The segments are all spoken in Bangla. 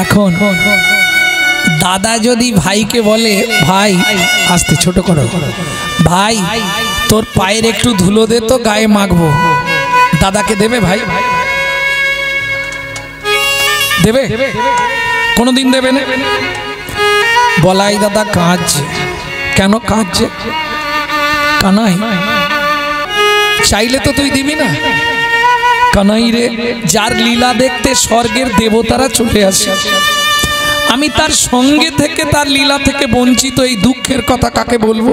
এখন দাদা যদি ভাইকে বলে, ভাই আস্তে ছোট করো, ভাই তোর পায়ের একটু ধুলো দে তো গায়ে মাখবো, দাদাকে দেবে? ভাই দেবে? কোনোদিন দেবে না। বলাই দাদা কাঁদছে। কেন কাঁদছে? কানাই চাইলে তো তুই দিবি না। কানাই রে, যার লীলা দেখতে স্বর্গের দেবতারা চলে আসে, আমি তার সঙ্গে থেকে তার লীলা থেকে বঞ্চিত, এই দুঃখের কথা কাকে বলবো?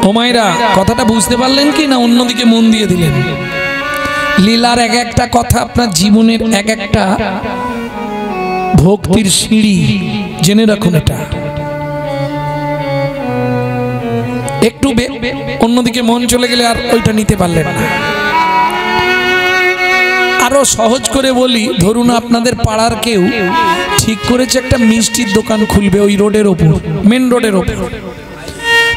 ও মায়েরা, কথাটা বুঝতে পারলেন কি না অন্যদিকে মন দিয়ে দিলেন? লীলার এক একটা কথা আপনার জীবনের এক একটা ভক্তির সিঁড়ি, জেনে রাখুন এটা। একটু অন্যদিকে মন চলে গেলে আর ওইটা নিতে পারলেন না। আরো সহজ করে বলি, ধরুন আপনাদের পাড়ার কেউ ঠিক করেছে একটা মিষ্টির দোকান খুলবে ওই রোডের ওপর, মেন রোডের ওপর।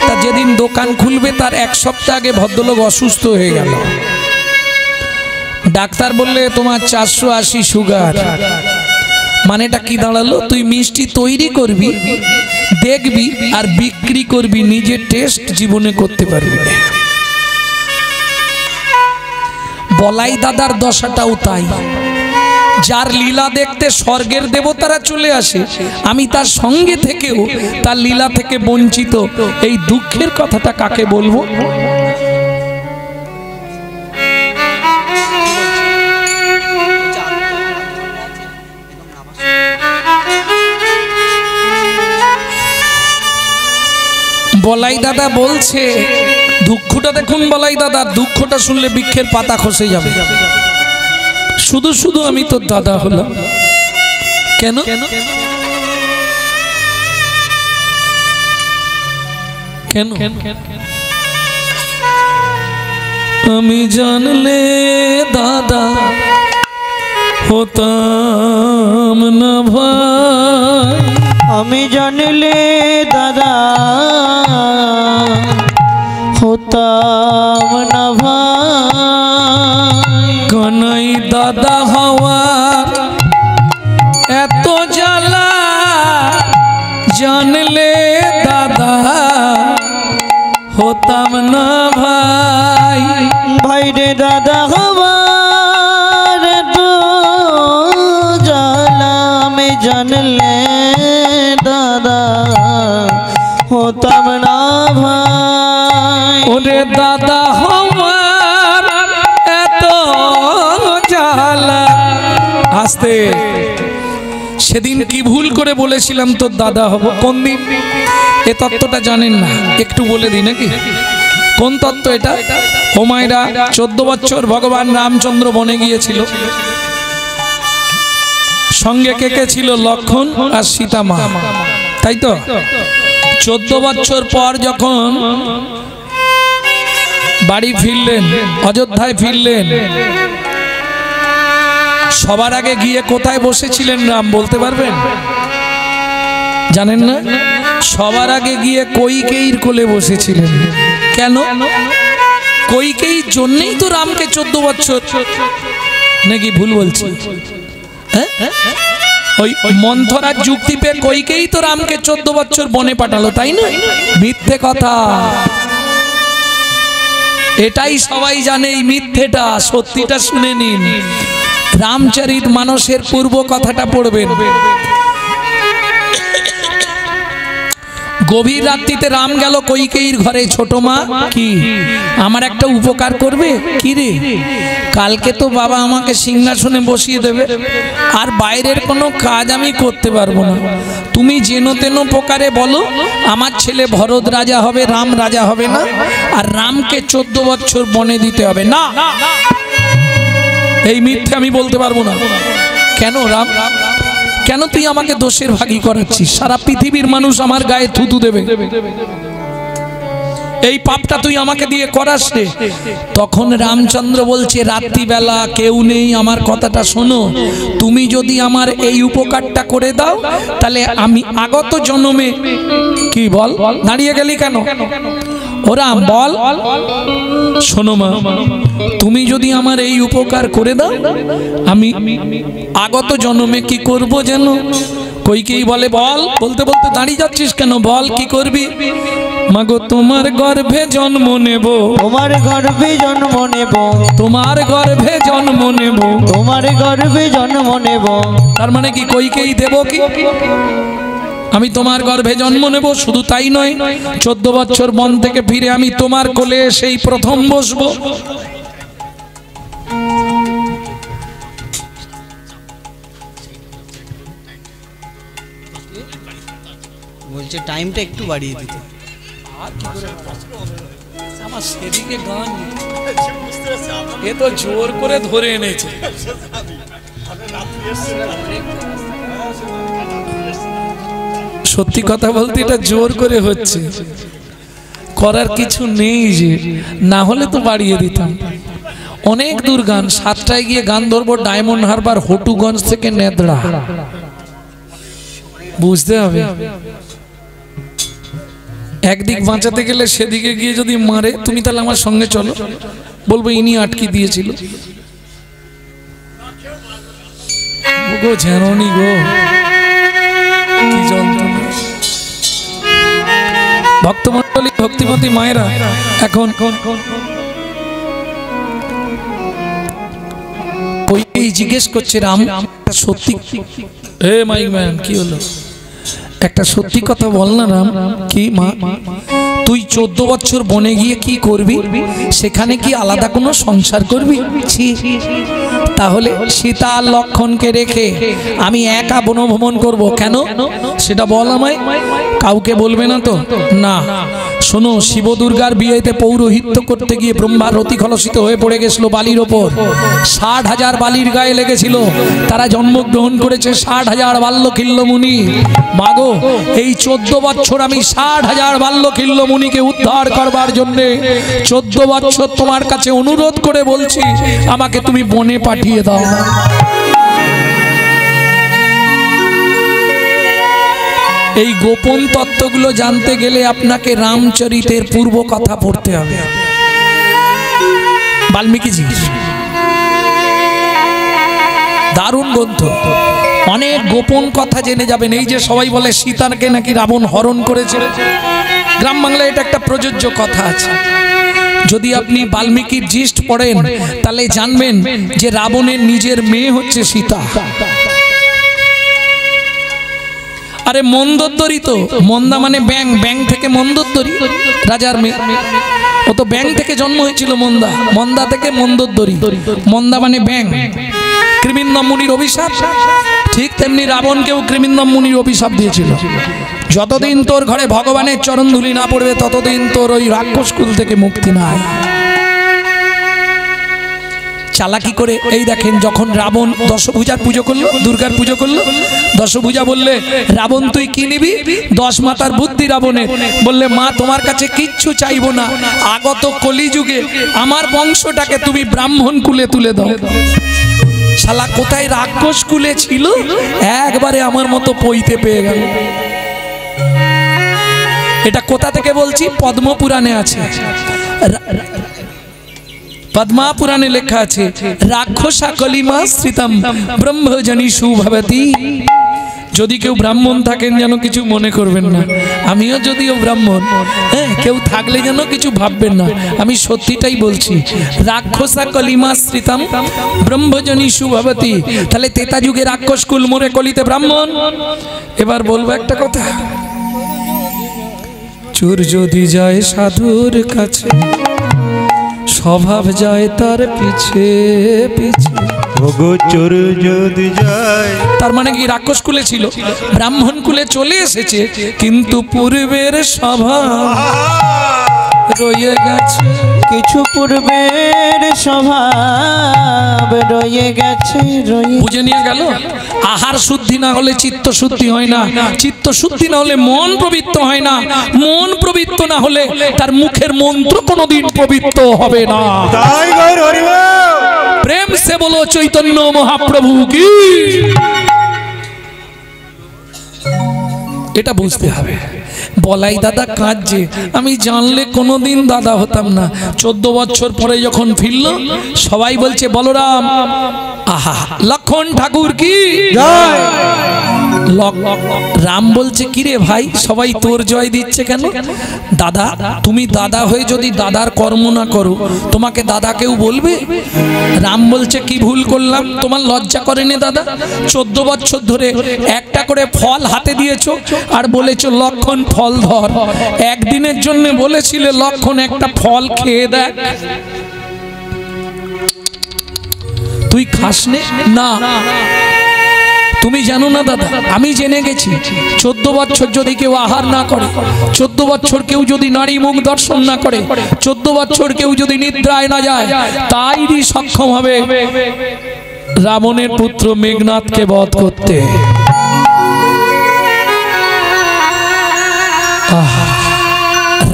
তা যেদিন দোকান খুলবে তার এক সপ্তাহ আগে ভদ্রলোক অসুস্থ হয়ে গেল। ডাক্তার বললে তোমার 480 সুগার। মানেটা কি দাঁড়ালো? তুই মিষ্টি তৈরি করবি, দেখবি আর বিক্রি করবি, নিজে টেস্ট জীবনে করতে পারবি না। বলাই দাদার দশাটাও তাই। যার লীলা দেখতে স্বর্গের দেবতারা চলে আসে, আমি তার সঙ্গে থেকেও তার লীলা থেকে বঞ্চিত, এই দুঃখের কথাটা কাকে বলবো? বলাই দাদা বলছে, দুঃখটা দেখুন বলাই দাদা, দুঃখটা শুনলে বৃক্ষের পাতা খসে যাবে। শুধু শুধু আমি তোর দাদা হলাম কেন? কেন? আমি জানলে দাদা হতাম না ভাই, আমি জানলে দাদা হতাম না ভাই। কানাই দাদা হওয়ার এত জ্বালা, জানলে দাদা হতাম না ভাই। ভাই রে দাদা হওয়ার এত জ্বালা, আমি জানলে দাদা হতাম না ভাই। ওরে দাদা হওয়ার এত জ্বালা। আস্তে, সেদিন কি ভুল করে বলেছিলাম তোর দাদা হব? কোন দিন? এ তত্ত্বটা জানেন না, একটু বলে দিই নাকি? কোন তত্ত্ব এটা? ও মায়েরা, 14 বছর ভগবান রামচন্দ্র বনে গিয়েছিল। সঙ্গে কে কে ছিল? লক্ষণ আর সীতা মা, তাই তো? 14 বছর পর যখন বাড়ি ফিরলেন, অযোধ্যায় ফিরলেন, সবার আগে গিয়ে কোথায় বসেছিলেন রাম বলতে পারবেন? জানেন না? সবার আগে গিয়ে কৈকেয়ীর কোলে বসেছিলেন। কেন? কৈকেয়ীর জন্যই তো রামকে 14 বছর, নাকি ভুল বলছি? ওই মন্থরার যুক্তি পেয়ে কৈকেয়ী তো রামকে 14 বছর বনে পাঠালো, তাই না? মিথ্যে কথা। এটাই সবাই জানে, এই মিথ্যেটা। সত্যিটা শুনে নিন। রামচরিত মানসের পূর্ব কথাটা পড়বেন। গভীর রাত্রিতে রাম গেল কৈকেয়ীর ঘরে। ছোট মা, কি আমার একটা উপকার করবে? কি রে? কালকে তো বাবা আমাকে সিংহাসনে বসিয়ে দেবে, আর বাইরের কোনো কাজ আমি করতে পারবো না। তুমি যেন তেন প্রকারে বলো আমার ছেলে ভরত রাজা হবে, রাম রাজা হবে না, আর রামকে 14 বছর বনে দিতে হবে না। এই মিথ্যে আমি বলতে পারবো না। কেন রাম? কেন তুই আমাকে দোষের ভাগী করাচ্ছিস? সারা পৃথিবীর মানুষ আমার গায়ে থুতু দেবে, এই পাপটা তুই আমাকে দিয়ে করাস রে। তখন রামচন্দ্র বলছে, রাত্রিবেলা কেউ নেই, আমার কথাটা শোনো। তুমি যদি আমার এই উপকারটা করে দাও, তাহলে আমি আগত জন্মে, কি বল দাঁড়িয়ে গেলি কেন? ওরা বল। শোনো মা, তুমি যদি আমার এই উপকার করে দাও, আমি আগত জন্মে কি করব যেন? কইকেই বলে বল। বলতে বলতে দাঁড়িয়ে যাচ্ছিস কেন? বল কি করবি? মাগো তোমার গর্ভে জন্ম নেব, তোমার গর্ভে জন্ম নেব, তোমার গর্ভে জন্ম নেব, তোমার গর্ভে জন্ম নেব। তার মানে কি কইকেই দেব কি? আমি তোমার গর্ভে জন্ম নেব। শুধু তাই নয়, 14 বছর বন থেকে ফিরে আমি তোমার কোলে সেই প্রথম বসবো। বলছে টাইমটা একটু বাড়িয়ে দিতে। আমার সেদিকে গান এ তো জোর করে ধরে এনেছে। সত্যি কথা বলতে এটা জোর করে হচ্ছে, করার কিছু নেই, যে না হলে তো বাড়িয়ে দিতাম। অনেক দূর গান, 7টায় গিয়ে গান ধরবো ডায়মন্ড হারবার হটুগঞ্জ থেকে নেদড়া, বুঝতে হবে। একদিক বাঁচাতে গেলে সেদিকে গিয়ে যদি মারে, তুমি তাহলে আমার সঙ্গে চলো, বলবো ইনি আটকে দিয়েছিল। গো ঝেরনি গো, কি যন্ত্রণা। ভক্তমণ্ডলী, ভক্তিমতী মায়েরা, এখন কই জিজ্ঞেস করছে রাম, সত্যি এ মাইক ম্যান কি হলো? একটা সত্যি কথা বল না রাম। কি মা, তুই 14 বছর বনে গিয়ে কি করবি? সেখানে কি আলাদা কোনো সংসার করবি? তাহলে সীতা আর লক্ষণকে রেখে আমি একা বনভ্রমণ করব কেন? সেটা বল আমায়। কাউকে বলবে না তো? না। শোনো, শিব দুর্গার বিয়েতে পৌরোহিত্য করতে গিয়ে ব্রহ্মার রতি খলসিত হয়ে পড়ে গেছিল বালির ওপর। 60,000 বালির গায়ে লেগেছিল। তারা জন্মগ্রহণ করেছে 60,000 বাল্যকিল্য মুনি। মাগো, এই 14 বছর আমি 60,000 বাল্যকিল্য মুনিকে উদ্ধার করবার জন্যে 14 বছর তোমার কাছে অনুরোধ করে বলছি, আমাকে তুমি বনে পাঠিয়ে দাও। এই গোপন তত্ত্বগুলো জানতে গেলে আপনাকে রামচরিতের পূর্ব কথা পড়তে হবে। বাল্মীকিজি দারুণ গ্রন্থ, অনেক গোপন কথা জেনে যাবেন। এই যে সবাই বলে সীতাকে নাকি রাবণ হরণ করেছে, গ্রাম বাংলায় এটা একটা প্রযোজ্য কথা আছে। যদি আপনি বাল্মীকির জিস্ট পড়েন তাহলে জানবেন যে রাবণের নিজের মেয়ে হচ্ছে সীতা। আরে মন্দোদরী তো, মন্দা মানে ব্যাং, ব্যাং থেকে মন্দোদরী রাজার মেয়ে। ও তো ব্যাং থেকে জন্ম হয়েছিল মন্দা, মন্দা থেকে মন্দোদরী। মন্দা মানে ব্যাং। কৃমিন্দম মুনির অভিশাপ, ঠিক তেমনি রাবণকেও কৃমিন্দম মুনির অভিশাপ দিয়েছিল। যতদিন তোর ঘরে ভগবানের চরণ ধুলি না পড়বে, ততদিন তোর ওই রাক্ষস কুল থেকে মুক্তি নাই। চালাকি করে এই দেখেন, যখন রাবণ দশভুজার পুজো করলো, দুর্গার পুজো করলো, দশভুজা বললে রাবণ তুই কি নিবি? 10 মাতার বুদ্ধি রাবণের। বললে মা তোমার কাছে কিচ্ছু চাইবো না, আগত কলিযুগে আমার বংশটাকে তুমি ব্রাহ্মণ কুলে তুলে দাও। শালা কোথায় রাক্ষস কুলে ছিল, একবারে আমার মতো পইতে পেয়ে গেল। এটা কোথা থেকে বলছি? পদ্মপুরাণে আছে, পদ্মা পুরাণে লেখা আছে, রাক্ষসা কলিমা শ্রিতম ব্রহ্মজনী সুভবতী। যদি কেউ ব্রাহ্মণ থাকেন যেন কিছু মনে করবেন না, আমিও যদিও ব্রাহ্মণ, কেউ থাকলে যেন কিছু ভাববেন না, আমি সত্যিটাই বলছি। রাক্ষসা কলিমা শ্রিতম ব্রহ্মজনী সুভবতী। তাহলে তেতা যুগে রাক্ষস কুল মরে কলিতে ব্রাহ্মণ। এবার বলবো একটা কথা, চোর যদি যায় সাধুর কাছে, স্বভাব যায় তার পিছে পিছে। চোর যদি যায়, তার মানে কি রাক্ষস কুলে ছিল, ব্রাহ্মণ কুলে চলে এসেছে, কিন্তু পূর্বের স্বভাব রয়ে গেছে। কিছু পূর্বের স্বভাব রয়ে গেছে। বুঝে নিয়ে গেল। আহার শুদ্ধি না হলে চিত্ত শুদ্ধি হয় না, চিত্ত শুদ্ধি না হলে মন পবিত্র হয় না, মন পবিত্র না হলে তার মুখের মন্ত্র কোনোদিন পবিত্র হবে না। তাই গৌর হরি বল। প্রেম সে বলো চৈতন্য মহাপ্রভু কি। এটা বুঝতে হবে। বলাই দাদা কাঁদছে, আমি জানলে কোনোদিন দাদা হতাম না। 14 বছর পরে যখন ফিরল, সবাই বলছে বলরাম, আহা লক্ষণ ঠাকুর কি জয়। রাম বলছে কিরে ভাই, সবাই তোর জয় দিচ্ছে কেন? দাদা, তুমি দাদা হয়ে যদি দাদার কর্ম না করো, তোমাকে দাদা কেউ বলবে? রাম বলছে কি ভুল করলাম? তোমার লজ্জা করেনি দাদা? 14 বছর ধরে একটা করে ফল হাতে দিয়েছো আর বলেছো লক্ষণ ফল ধর। একদিনের জন্য বলেছিলে লক্ষণ একটা ফল খেয়ে দেখ, তুই খাসনে না। তুমি জানো না দাদা, আমি জেনে গেছি 14 বছর যদি কেউ আহার না করে, 14 বছর কেউ যদি নারী মুখ দর্শন না করে, 14 বছর কেউ যদি নিদ্রায় না যায়, তাইরই সক্ষম হবে রাবণের পুত্র মেঘনাথকে বধ করতে।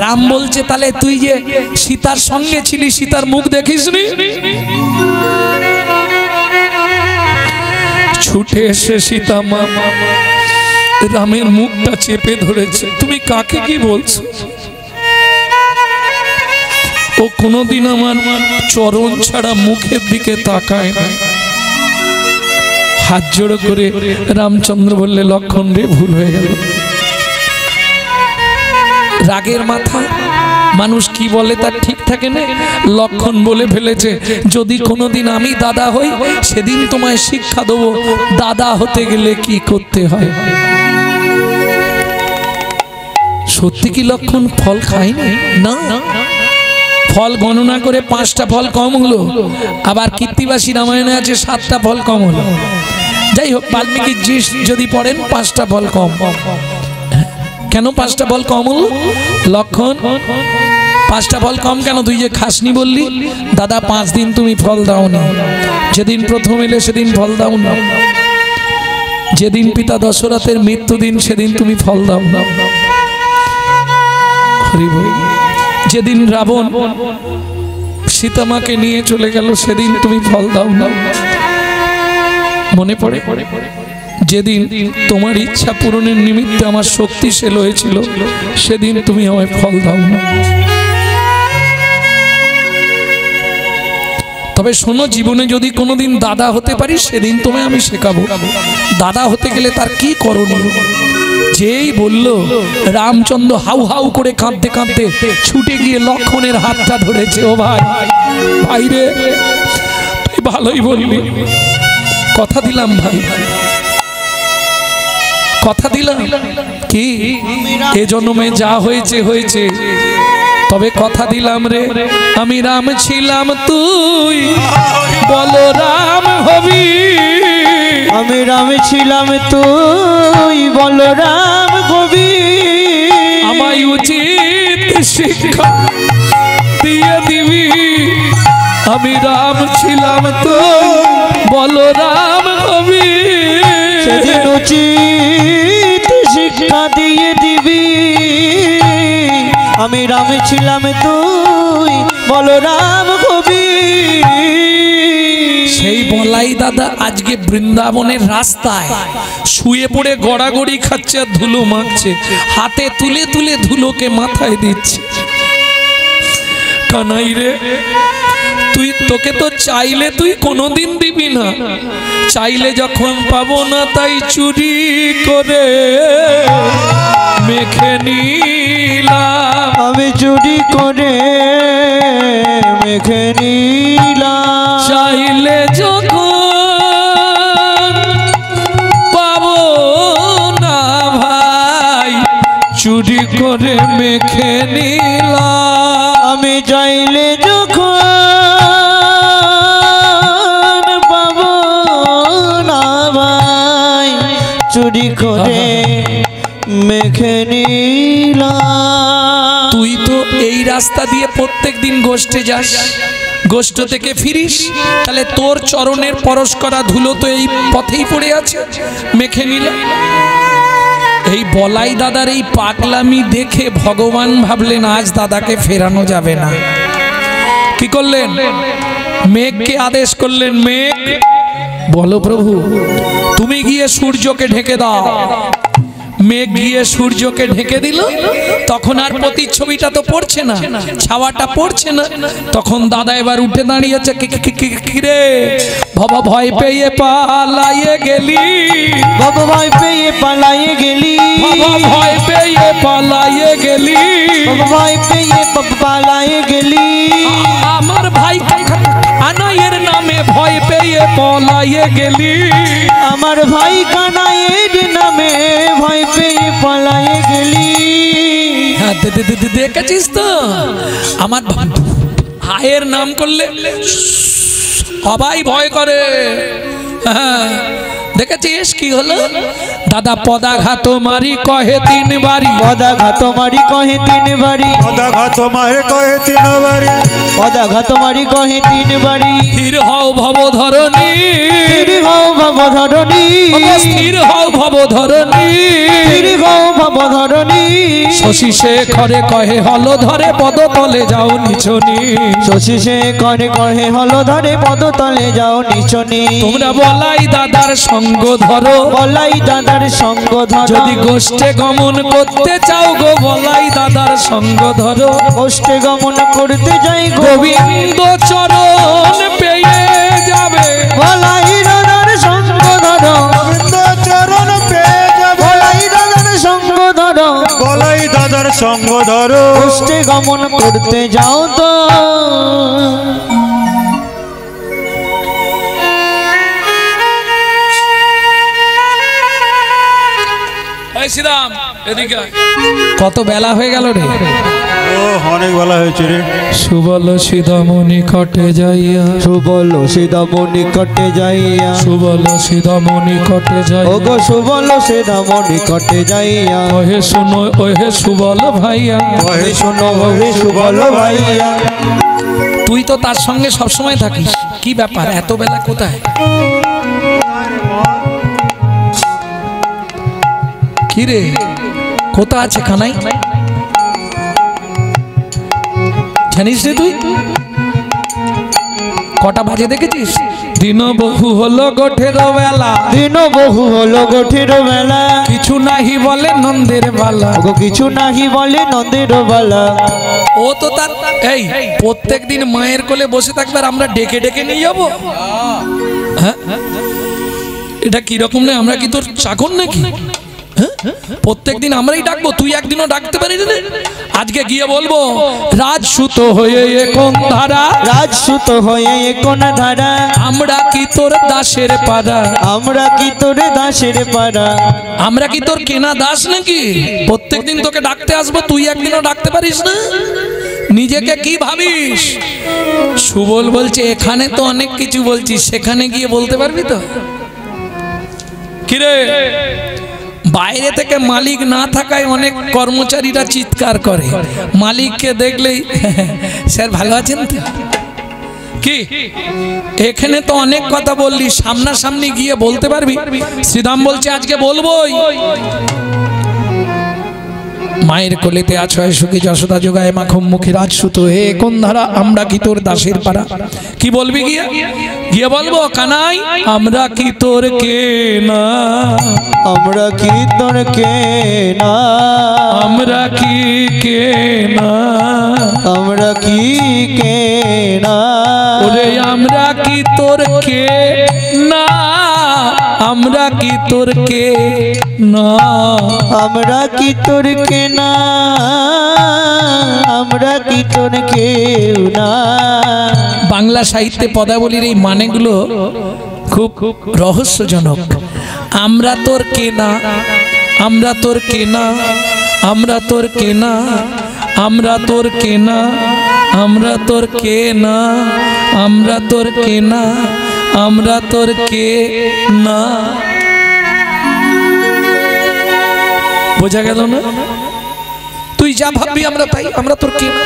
রাম বলছে তাহলে তুই যে সীতার সঙ্গে ছিলি, সীতার মুখ দেখিসনি? ছুটে এসে সীতা মা রামের মুখটা চেপে ধরেছে। তুমি কাকে কি বলছো? ও কোনোদিন আমার চরণ ছাড়া মুখের দিকে তাকায় না। হাত জোড়ো করে রামচন্দ্র বললে লক্ষণ রে, ভুল হয়ে গেল। রাগের মাথা মানুষ কি বলে তার ঠিক থাকে না। লক্ষণ বলে ফেলেছে, যদি কোনোদিন আমি দাদা হই, সেদিন তোমায় শিক্ষা দেবো দাদা হতে গেলে কি করতে হয়। সত্যি কি লক্ষণ ফল খায়নি? না, ফল গণনা করে 5টা ফল কম হলো। আবার কীর্তিবাসী রামায়ণে আছে 7টা ফল কম হলো। যাই হোক, বাল্মীকি যদি পড়েন 5টা ফল কম। কেন 5টা ফল কম হলো? লক্ষণ 5টা ফল কম কেন? তুই যে খাসনি বললি, দাদা 5 দিন তুমি ফল দাও না। যেদিন প্রথম এলে সেদিন ফল দাও না। যেদিন পিতা দশরথের মৃত্যুদিন সেদিন তুমি ফল দাও না। হরি বল। যেদিন রাবণ সীতামাকে নিয়ে চলে গেল সেদিন তুমি ফল দাও না। মনে পড়ে যেদিন তোমার ইচ্ছা পূরণের নিমিত্তে আমার শক্তিশাল হয়েছিল, সেদিন তুমি আমায় ফল দাও না। তবে শোনো, জীবনে যদি কোনোদিন দাদা হতে পারি, সেদিন তোমায় আমি শেখাবো দাদা হতে গেলে তার কি করণীয়। যেই বলল, রামচন্দ্র হাউ হাউ করে কাঁদতে কাঁদতে ছুটে গিয়ে লক্ষণের হাতটা ধরেছে। ও ভাই, ভাই রে, তুই ভালোই বলবি, কথা দিলাম ভাই, কথা দিলাম কি এ জন্মে যা হয়েছে হয়েছে, তবে কথা দিলাম রে, আমি রাম ছিলাম তুই বলরাম হবি। আমি রাম ছিলাম তুই বলরাম হবি। আমায় উচিত শিক্ষা দিয়ে দিবি। আমি রাম ছিলাম তুই বলরাম হবি। সেদিন উচিত শিক্ষা দিয়ে দিবি। আমি রাম ছিলাম তুই বলরাম হবি। সেই বলাই দাদা আজকে বৃন্দাবনের রাস্তায় শুয়ে পড়ে গড়াগড়ি খাচ্ছে আর ধুলো মাখছে, হাতে তুলে তুলে ধুলোকে মাথায় দিচ্ছে। কানাই রে, তুই, তোকে তো চাইলে তুই কোনোদিন দিবি না, চাইলে যখন পাবো না তাই চুরি করে মেখে নিলাম। আমি চুরি করে মেখে নিলাম। চাইলে যখন পাবো না ভাই, চুরি করে মেখে নিলাম। আমি চাইলে যখন পাবো না ভাই, চুরি করে মেখে নিলাম। তুই তো এই রাস্তা দিয়ে প্রত্যেক দিন গোষ্ঠে যাস, গোষ্ঠ থেকে ফিরিস, তাহলে তোর চরণের পরশ করা ধুলো তো এই পথেই পড়ে আছে, মেখে নিলাম। এই বলাই দাদার এই পাগলামি দেখে ভগবান ভাবলেন আজ দাদাকে ফেরানো যাবে না। কি করলেন? মেঘকে আদেশ করলেন, মেঘ বলো প্রভু, তুমি গিয়ে সূর্যকে ঢেকে দাও। মেঘ গিয়ে সূর্যকে ঢেকে দিল, তখন আর প্রতিচ্ছবিটা তো পড়ছে না, ছাওয়াটা পড়ছে না। তখন দাদা এবার উঠে দাঁড়িয়েছে, কি রে বাবা ভয় পেয়ে পালাইয়ে গেলি, বাবা ভয় পেয়ে পালাইয়ে গেলি, বাবা ভয় পেয়ে পালাইয়ে গেলি, বাবা ভয় পেয়ে পালাইয়ে গেলি। আমার ভাই কানাইয়ের নামে ভয় পেয়ে পলাইয়ে গেলি, আমার ভাই কানাইয়ের নামে ভয় পেয়ে পালাইয়ে গেলি। হ্যাঁ দেখেছিস তো, আমার ভাইয়ের নাম করলে সবাই ভয় করে। হ্যাঁ দেখেছিস কি হলো? দাদা পদাঘাত মারি কহে 3 বারি, পদাঘাত মারি কহে 3 বারি, পদাঘাত মারে কহে 3 বারি, পদাঘাত মারি কহে 3 বারি। স্থির হও ভব ধরণী, স্থির হও ভব ধরণী, স্থির হও ভব ধরণী, স্থির হও ভব ধরণী। শশী শেখরে কহে হল ধরে পদতলে যাও নিচনি, শশী শেখরে কহে হল ধরে পদতলে যাও নিচনি। তোমরা বলাই দাদার সঙ্গ ধরো, বলাই দাদার সঙ্গ ধরো, যদি গোষ্ঠে গমন করতে চাও গো বলাই দাদার সঙ্গ ধরো। গোষ্ঠে গমন করতে যাই গোবিন্দ চরণ পেয়ে যাবে, বলাই দাদার সঙ্গ ধরো, গোবিন্দ চরণ পেয়ে যাবে, বলাই দাদার সঙ্গ ধরো, বলাই দাদার সঙ্গ ধরো। গোষ্ঠে গমন করতে যাও তো। শ্রীরাম এদিকে কত বেলা হয়ে গেল রে? ও অনেক বেলা হয়েছে রে। সুবল সিধমণি কটে যাইয়া, সুবল সিধামণি কটে যাইয়া, সুবল সিধমণি কটে ও যাইয়া, গো সুবল সিধামণি কটে যাইয়া। ওহে শুনো ওহে সুবল ভাইয়া, ওহে শোনো ওহে সুবল ভাইয়া। তুই তো তার সঙ্গে সবসময় থাকিস, কি ব্যাপার এত বেলা কোথায়? কি রে কোথা আছে কানাই? জানিস রে তুই কটা বাজে দেখেছিস? দিন বহু হলো গোঠের বেলা, দিন বহু হলো গোঠের বেলা, কিছু নাহি বলে নন্দের বালা, ওগো কিছু নাহি বলে নন্দের বালা। ও তো তার এই প্রত্যেক দিন মায়ের কোলে বসে থাকবে আর আমরা ডেকে ডেকে নিয়ে যাবো? হ্যাঁ এটা কিরকম নয়? আমরা কি তোর চাকর নাকি? প্রত্যেকদিন আমরাই ডাকবো, তুই একদিনও ডাকতে পারিস না? আজকে গিয়ে বলবো রাজসুত হয়ে কোন ধারা, রাজসুত হয়ে কোন ধারা, আমরা কি তোর দাসের পাড়া, আমরা কি তোরে দাসের পাড়া, আমরা কি তোর কেনা দাস নাকি? প্রত্যেকদিন তোকে ডাকতে আসবো, তুই একদিনও ডাকতে পারিস না? নিজেকে কি ভাবিস? সুবল বলছে এখানে তো অনেক কিছু বলছিস, সেখানে গিয়ে বলতে পারবি তো? কিরে বাইরে থেকে মালিক না থাকায় অনেক কর্মচারীরা চিৎকার করে, মালিককে দেখলেই স্যার ভালো আছেন তো? কি এখানে তো অনেক কথা বললি, সামনাসামনি গিয়ে বলতে পারবি? শ্রীরাম বলছে আজকে বলবোই। মায়ের কোলেতে আছো সুখী যশোদা যোগায় মাখম মুখে রাজসুত হে কোন ধারা, আমরা কি তোর দাসের পাড়া। কি বলবি গিয়ে? গিয়ে বলবো কানাই আমরা কি তোর কে না, আমরা কি তোর কে না, আমরা কি কে না, আমরা কি কে না, ওরে আমরা কি তোর কে না, আমরা কি তোর কে না, আমরা কি তোর কে না, আমরা কি তোর কেউ না। বাংলা সাহিত্যে পদাবলীর এই মানেগুলো খুব রহস্যজনক। আমরা তোর কে না, আমরা তোর কে না, আমরা তোর কে না, আমরা তোর কে না, আমরা তোর কে না, আমরা তোর কে না, আমরা তোর কে না। বোঝা গেল না? তুই যা ভাববি আমরা তাই, আমরা তোর কে না।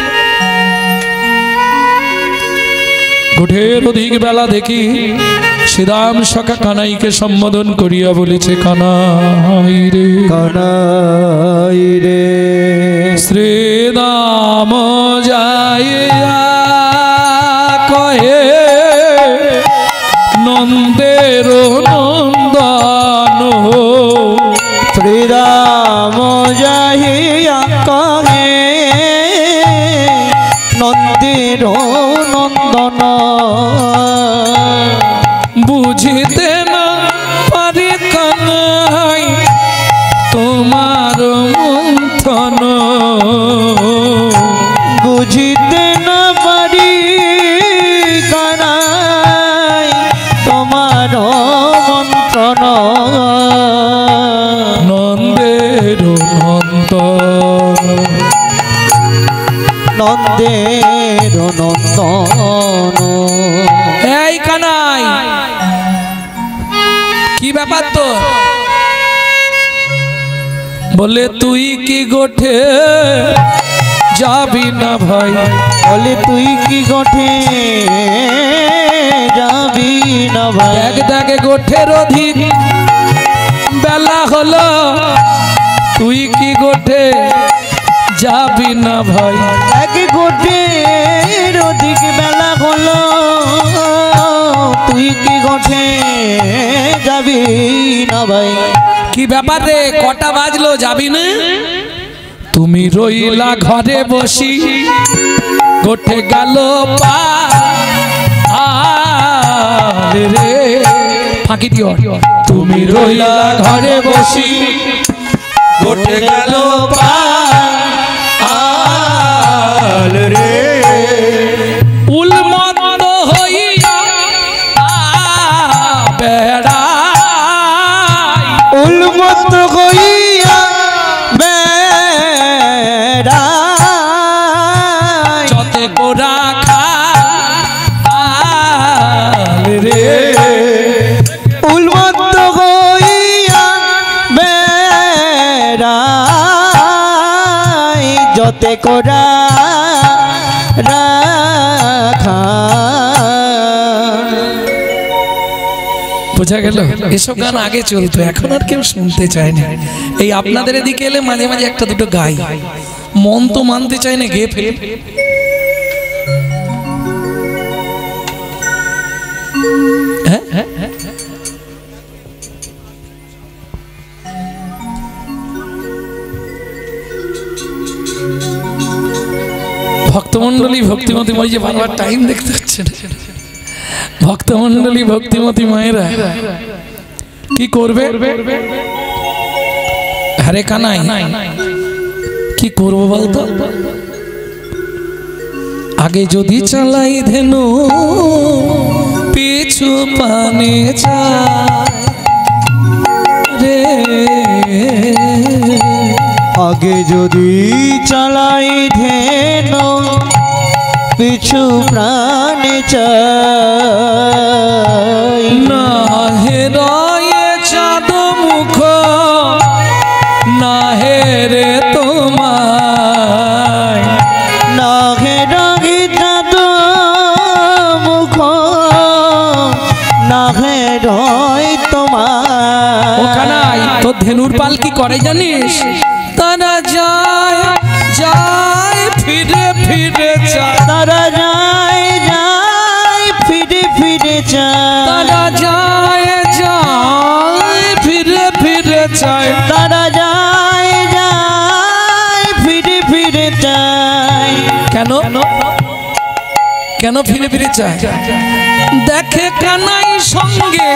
গোঠের অধিক বেলা দেখি শ্রীরাম সখা কানাইকে সম্বোধন করিয়া বলেছে কানাই রে, কানাই রে, শ্রীরাম যাইয়া কহে নন্দের নন্দন, শ্রীরাম কানাই তোমার মন্থন বুঝিতে না পারি কানাই তোমার মন্ত্রণ নন্দের নন্দন নন্দের নন্দন। এই কানাই কি ব্যাপার তো? বলে তুই কি গোঠে যাবি না ভাই? বলে তুই কি গোঠে যাবি না ভাই? দেখ দেখ গোঠের অধিক বেলা হলো, তুই কি গোঠে যাবি না ভাই? এক গোঠের অধিক বেলা হলো, তুই কি গোঠে যাবি না ভাই? কি ব্যাপার রে, কটা বাজলো যাবি না? তুমি রইলা ঘরে বসি, গোঠে গেল পার রে। ফাঁকি দিও। তুমি রইলা ঘরে বসি, গোঠে গেল পার রে উলমত হইয়া বেড়াই, উন্মত্ত হইয়া বেড়াই, যতে গোরা খাল রে। উন্মত্ত হইয়া বেড়াই, যতে কোরা রাখা। বোঝা গেল? এসব গান আগে চলতো, এখন আর কেউ শুনতে চায় না। এই আপনাদের এদিকে এলে মাঝে মাঝে একটা দুটো গাই, মন তো মানতে চায় না, গেয়ে ফেলে। হ্যাঁ হ্যাঁ হ্যাঁ, ভক্তমন্ডলী ভক্তিমতী, ওই যে বারবার টাইম দেখতে হচ্ছে না। ভক্তমন্ডলী ভক্তিমতী মায়েরা কি করবে? হরে কানাই কি করবো বলতো? আগে যদি চালাই ধেনু, পিছু পানে রে। আগে যদি চালাই ধেনু, পিছু প্রাণে চাই। না হেরায়ে চাঁদ মুখ, না হেরে তোমায়, না হেরাগে চাঁদ মুখ, না হেরয় তোমার। ও কানাই, তোর ধেনুর পাল কি করে জানিস? তারা যায় যায় ফিরে ফিরে যায়, তারা যায় যায় ফিরে ফিরে যায়, তারা যায় যায় ফিরে ফিরে যায়। তারা যায় যায় ফিরে ফিরে যায়। কেন কেন ফিরে ফিরে চায়? দেখে কানাই সঙ্গে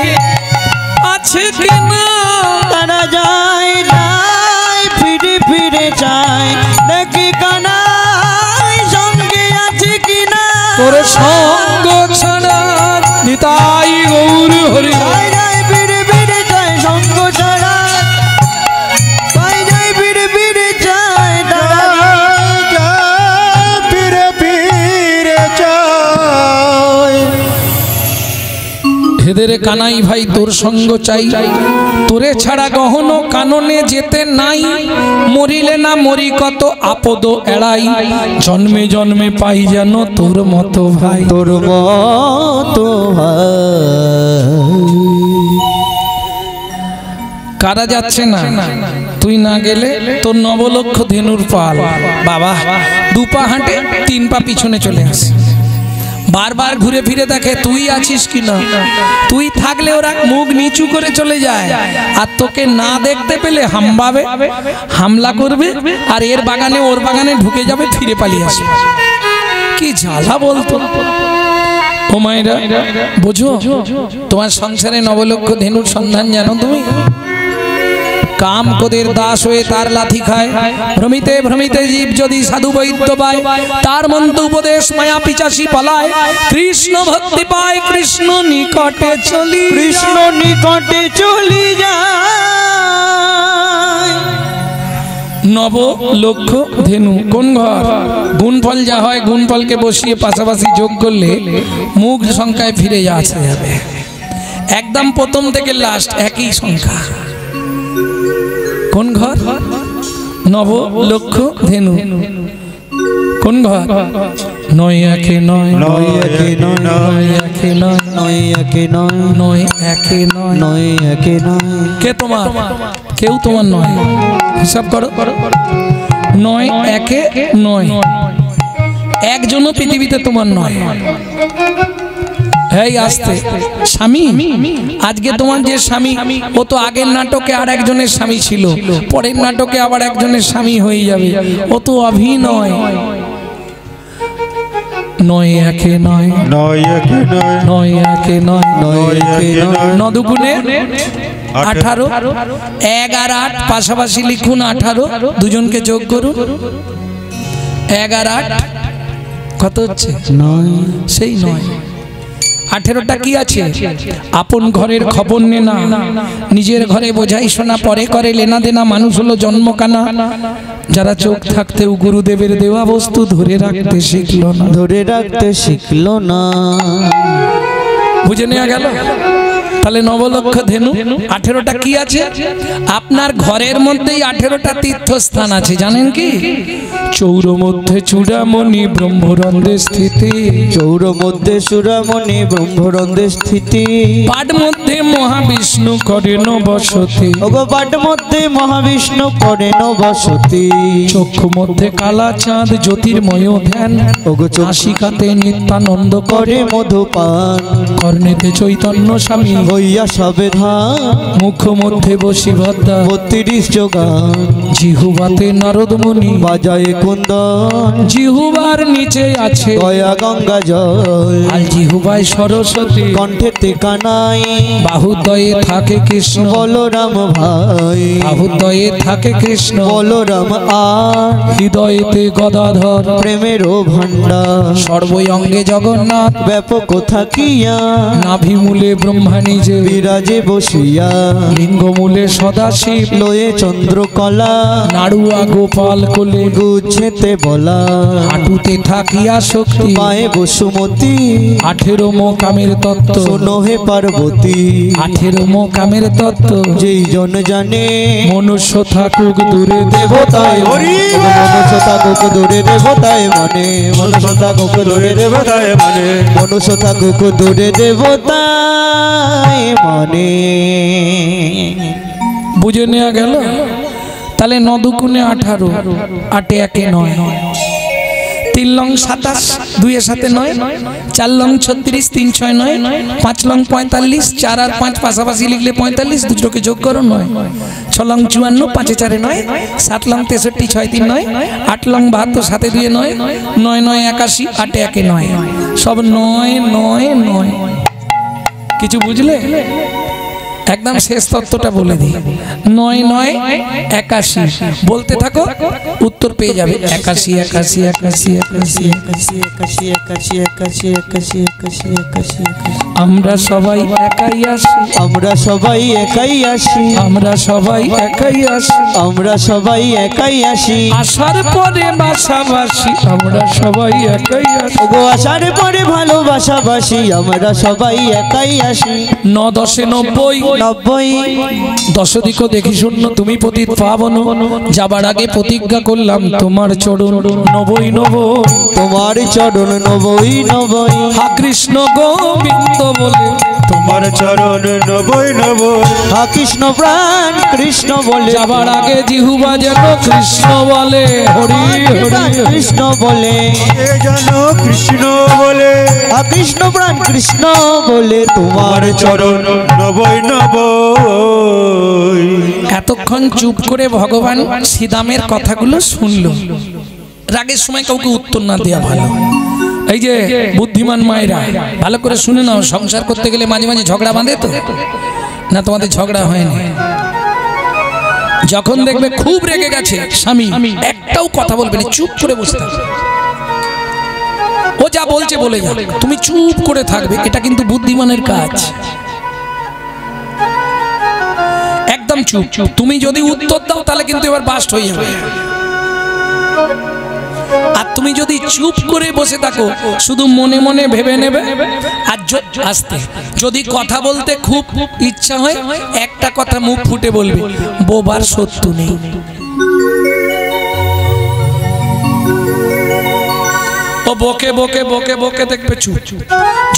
আছে কিনা, তারা যায় যায় ফিরে ফিরে যায়। দেখে কানাই সঙ্গে আছে কিনা, তোর সঙ্গ ছাড়া নিতাই গৌর হরি। যায় যায় ফিরে ফিরে যায় সঙ্গ ছাড়া, যায় যায় ফিরে ফিরে যায়। তারা ফিরে ফিরে চায়। হেদের কানাই ভাই তোর সঙ্গ চাই, তোরে ছাড়া গহন কাননে যেতে নাই। মরিলে না মরি কত আপদ এড়াই, জন্মে জন্মে পাই যেন তোর মতো ভাই। তোর মতো কারা যাচ্ছে না? তুই না গেলে তোর নবলক্ষ ধেনুর পাল বাবা দুপা হাঁটে, তিন পা পিছনে চলে আসে, বারবার ঘুরে ফিরে দেখে তুই আছিস কিনা। তুই থাকলে ওরা মুখ নিচু করে চলে যায়, আর তোকে না দেখতে পেলে হামবাবে, হামলা করবে, আর এর বাগানে ওর বাগানে ঢুকে যাবে, ফিরে পালিয়ে আসবে। কি জ্বালা বলতো। ও মায়েরা বুঝো, তোমার সংসারে নবলক্ষ ধেনুর সন্ধান জানো তুমি? কাম কোদের দাস হয়ে তার লাথি খায়, ভ্রমিতে ভ্রমিতে জীব যদি সাধু বৈদ্য পায়, তার মন্ত্র উপদেশ মায়া পিচাসী পলায়, কৃষ্ণ ভক্তি পায় কৃষ্ণ নিকটে চলি, কৃষ্ণ নিকটে চলি যায়। নব লক্ষ ধেনু কোন ঘর? গুণফল যা হয় গুণফলকে বসিয়ে পাশাপাশি যোগ করলে মুখ সংখ্যায় ফিরে আসা যাবে। একদম প্রথম থেকে লাস্ট একই সংখ্যা। কোন ঘর? নব লক্ষ ধেনু কোন ঘর? নয় একে নয়, নয় একে নয়, নয় একে নয়, নয় একে নয়, নয় একে নয়, নয় একে নয়। কে তোমার? কেউ তোমার নয়। হিসাব করো, নয় একে নয়, একজনও পৃথিবীতে তোমার নয়। এই আসতে স্বামী, আজকে তোমার যে স্বামী, ও তো আগের নাটকে আর একজনের স্বামী ছিল, পরের নাটকে আবার একজনের স্বামী হয়ে যাবে। ও তো অভিনয়। নয় একে নয়, নয় একে নয়, নয় একে নয়, নয় একে নয়, নদুগুণে 18, 1 আর 8 পাশাপাশি লিখুন 18, দুজনকে যোগ করুন। 1 আর 8 কত হচ্ছে? নয়। সেই নয়। 18টা কি আছে? আপন ঘরের খবর নে না, নিজের ঘরে বোঝাই শোনা, পরে করে লেনা দেনা, মানুষ হলো জন্ম কানা। যারা চোখ থাকতেও গুরুদেবের দেওয়া বস্তু ধরে রাখতে শিখলো না, ধরে রাখতে শিখলো না। বুঝে নেওয়া গেল? তাহলে নবলক্ষ ধেনু 18টা কি আছে? আপনার ঘরের মধ্যেই 18টা তীর্থস্থান আছে, জানেন কি? চৌর মধ্যে চূড়ামণি ব্রহ্মরন্ধ্রে স্থিতি, চৌর মধ্যে সুরামণি ব্রহ্মরন্ধ্রে স্থিতি, পাড মধ্যে মহাবিষ্ণু করেন বসতি, ওগো পাট মধ্যে মহাবিষ্ণু করেন বসতি, চক্ষু মধ্যে কালা চাঁদ জ্যোতির্ময় ধ্যান, ওগো নাসিকাতে নিত্যানন্দ করে মধুপান, কর্ণেতে চৈতন্য স্বামী, হইয়া সবে ধান, মুখ মধ্যে বসি ভদ্রা, 32 যোগান, জিহুবাতে নারদ মুনি, বাজায় কুন্দন, জিহুবার নিচে আছে গয়া গঙ্গা জল, আর জিহুবায় সরস্বতী, কণ্ঠেতে কানাই, বাহুদয়ে থাকে কৃষ্ণ, বলরাম ভাই, বাহুদয়ে থাকে কৃষ্ণ, বলরাম আর হৃদয়েতে গদাধর, প্রেমেরও ভান্ডার, সর্বঙ্গে জগন্নাথ, ব্যাপক থাকিয়া নাভিমূলে ব্রহ্মা নিজে, বিরাজে বসিয়া, লিঙ্গমূলে সদাশিব, লয়ে চন্দ্রকলা, নাড়ুয়া গোপাল কোলে, গুছেতে বলা, হাঁটুতে থাকিয়া শক্তি, মায়ে বসুমতী, 18 মোকামের তত্ত্ব, শোনো হে পার্বতী, 18 মোকামের তত্ত্ব, যেই জন জানে মনুষ্য থাকুক দূরে দেবতায়, মনুষ্য থাকুক দূরে দেবতায় মানে, মনুষ্য থাকুক দূরে দেবতায় মানে, মনুষ্য থাকুক দূরে দেবতায় মানে। বুঝে নেওয়া গেল? তাহলে 9 দুগুণে 18, 8 একে 9, 3 লং 27, 2 এর সাথে 9, 4 লং 36, 3 6 9, 5 লং 45, 4 আর 5 পাশাপাশি লিখলে 45, দুটোকে যোগ করো 9, 6 লং 54, 5 এ 4 এ 9, 7 লং 63, 6 3 9, 8 লং 72, 7 এ 2 এ 9, 9 9 81, 8 একে 9, সব 9 9 9। কিছু বুঝলে? একদম শেষ তত্ত্বটা বলে দিই। 9 9 81 বলতে থাকো, উত্তর পেয়ে যাবে। 81 81 81 81 আমরা সবাই একাই আসি, আমরা সবাই একাই আসি, আমরা সবাই একাই আসি, আমরা সবাই একাই আসি, আসার পরে বাসাবাসি, আমরা সবাই একাই আসি, ওগো আসার পরে ভালোবাসাবাসি, আমরা সবাই একাই আসি। 9 10 90 90 10 দিক দেখি শূন্য তুমি পতিত পাবন, যাবার আগে প্রতিজ্ঞা করলাম তোমার চরণ 90 90, তোমার চরণ 90 90, হা কৃষ্ণ গোবিন্দ বলে তোমার চরণ 90 90, হা কৃষ্ণ প্রাণ কৃষ্ণ বলে, যাবার আগে জিহুবা যেন কৃষ্ণ বলে, হরি হরি কৃষ্ণ বলে, এ জানো কৃষ্ণ বলে, হা কৃষ্ণ প্রাণ কৃষ্ণ বলে, তোমার তোমার চরণ 90 90। এতক্ষণ চুপ করে ভগবান শ্রীদামের কথাগুলো শুনলো। রাগের সময় কাউকে উত্তর না দেওয়া ভালো। এই যে বুদ্ধিমান মায়েরা ভালো করে শুনে নাও, সংসার করতে গেলে মাঝে মাঝে ঝগড়া বাঁধে তো না? তোমাদের ঝগড়া হয়নি? যখন দেখবে খুব রেগে গেছে স্বামী, একটাও কথা বলবে না, চুপ করে বসে থাকবে। ও যা বলছে বলে যাবে, তুমি চুপ করে থাকবে। এটা কিন্তু বুদ্ধিমানের কাজ। একদম চুপ। তুমি যদি উত্তর দাও তাহলে কিন্তু এবার বাস্ট হয়ে যাবে। আর তুমি যদি চুপ করে বসে থাকো, শুধু মনে মনে ভেবে নেবে, আর আস্তে যদি কথা বলতে খুব ইচ্ছা হয়, একটা কথা মুখ ফুটে বলবে, বোবার সত্য নেই। ও বকে বকে বকে বকে দেখবে চুপ।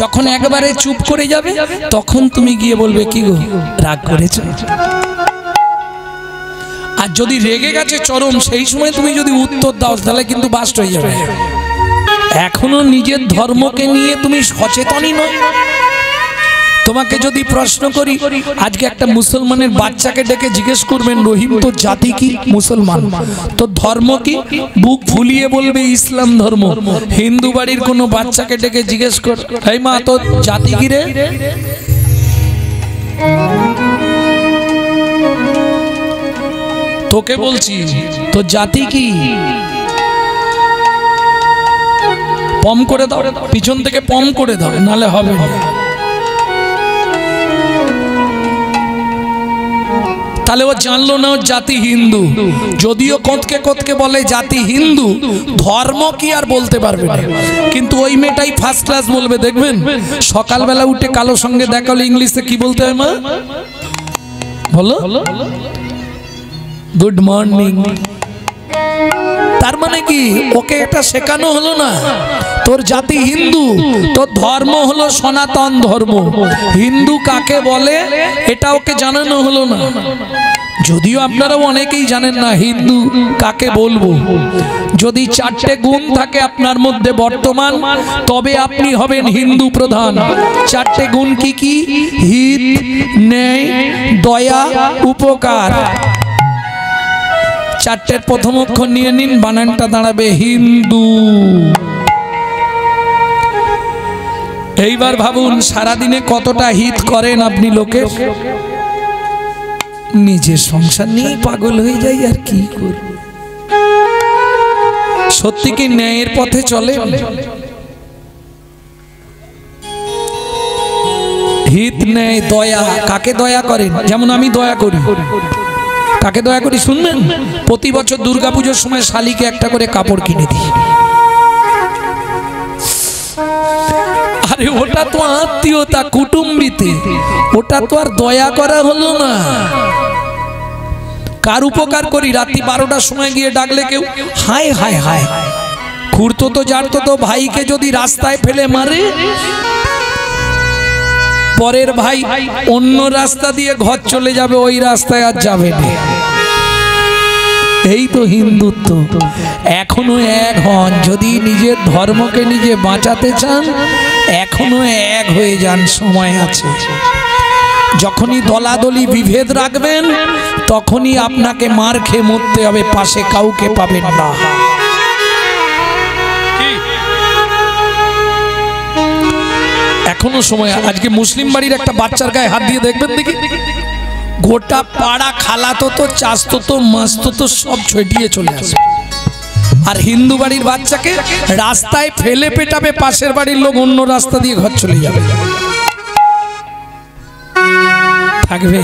যখন একবারে চুপ করে যাবে, তখন তুমি গিয়ে বলবে, কি গো রাগ করেছো? আর যদি রেগে গেছে চরম, সেই সময় তুমি যদি উত্তর দাও তাহলে কিন্তু বাস্ট হয়ে যাবে। এখনো নিজের ধর্মকে নিয়ে তুমি সচেতনই নয়। তোমাকে যদি প্রশ্ন করি, আজকে একটা মুসলমানের বাচ্চাকে ডেকে জিজ্ঞেস করবেন, রহিম তো জাতি কি? মুসলমান। তো ধর্ম কি? বুক ফুলিয়ে বলবে ইসলাম ধর্ম। হিন্দু বাড়ির কোনো বাচ্চাকে ডেকে জিজ্ঞেস কর, এই মা তো জাতি কি রে? তোকে বলছি তো জাতি কি? পম করে দাও, পিছন থেকে পম করে দাও, নালে হবে না। তাহলে ও জানলো না ও জাতি হিন্দু। যদিও কোতকে কোতকে বলে জাতি হিন্দু, ধর্ম কি আর বলতে পারবে না। কিন্তু ওই মেয়েটাই ফার্স্ট ক্লাস বলবে। দেখবেন সকালবেলা উঠে কালো সঙ্গে দেখা হলে ইংলিশে কি বলতে হয় মা? বলো গুড মর্নিং। তার মানে কি? ওকে এটা শেখানো হলো না তোর জাতি হিন্দু, তোর ধর্ম হলো সনাতন ধর্ম। হিন্দু কাকে বলে এটা ওকে জানানো হলো না। যদিও আপনারাও অনেকেই জানেন না হিন্দু কাকে বলবো। যদি 4টে গুণ থাকে আপনার মধ্যে বর্তমান, তবে আপনি হবেন হিন্দু প্রধান। 4টে গুণ কি কি? হিত, ন্যায়, দয়া, উপকার। 4টের প্রথম অক্ষর নিয়ে নিন, বানানটা দাঁড়াবে হিন্দু। এইবার ভাবুন সারাদিনে কতটা হিত করেন আপনি লোকের? নিজের সংসার নিয়ে পাগল হয়ে যাই, আর কি করব? সত্যি কি ন্যায়ের পথে চলে? হিত, ন্যায়, দয়া। কাকে দয়া করেন? যেমন আমি দয়া করি। কাকে দয়া করি শুনবেন? প্রতি বছর দুর্গাপুজোর সময় শালিকে একটা করে কাপড় কিনে দিই। আরে ওটা তো আত্মীয়তা, কুটুম্বিতে, ওটা তো আর দয়া করা হলো না। কার উপকার করি? রাত্রি 12টার সময় গিয়ে ডাকলে কেউ হায় হায় হায়, খুঁড়তো তো জানতো তো ভাইকে যদি রাস্তায় ফেলে মারে, পরের ভাই অন্য রাস্তা দিয়ে ঘর চলে যাবে, ওই রাস্তায় আর যাবে না। এই তো হিন্দুত্ব। এখনো এক হন। যদি নিজের ধর্মকে নিজে বাঁচাতে চান, এখনো এক হয়ে যান, সময় আছে। যখনই দলাদলি বিভেদ রাখবেন, তখনই আপনাকে মার খেয়ে মরতে হবে, পাশে কাউকে পাবেন না। এখনো সময়। আজকে মুসলিম বাড়ির একটা বাচ্চার গায়ে হাত দিয়ে দেখবেন, দেখি গোটা পাড়া খালাতো তো, চাষতো তো, মাছতো তো সব ছড়িয়ে চলে আসবে। আর হিন্দু বাড়ির বাচ্চাকে রাস্তায় ফেলে পেটাবে, পাশের বাড়ির লোক অন্য রাস্তা দিয়ে ঘর চলে যাবে। থাকবে?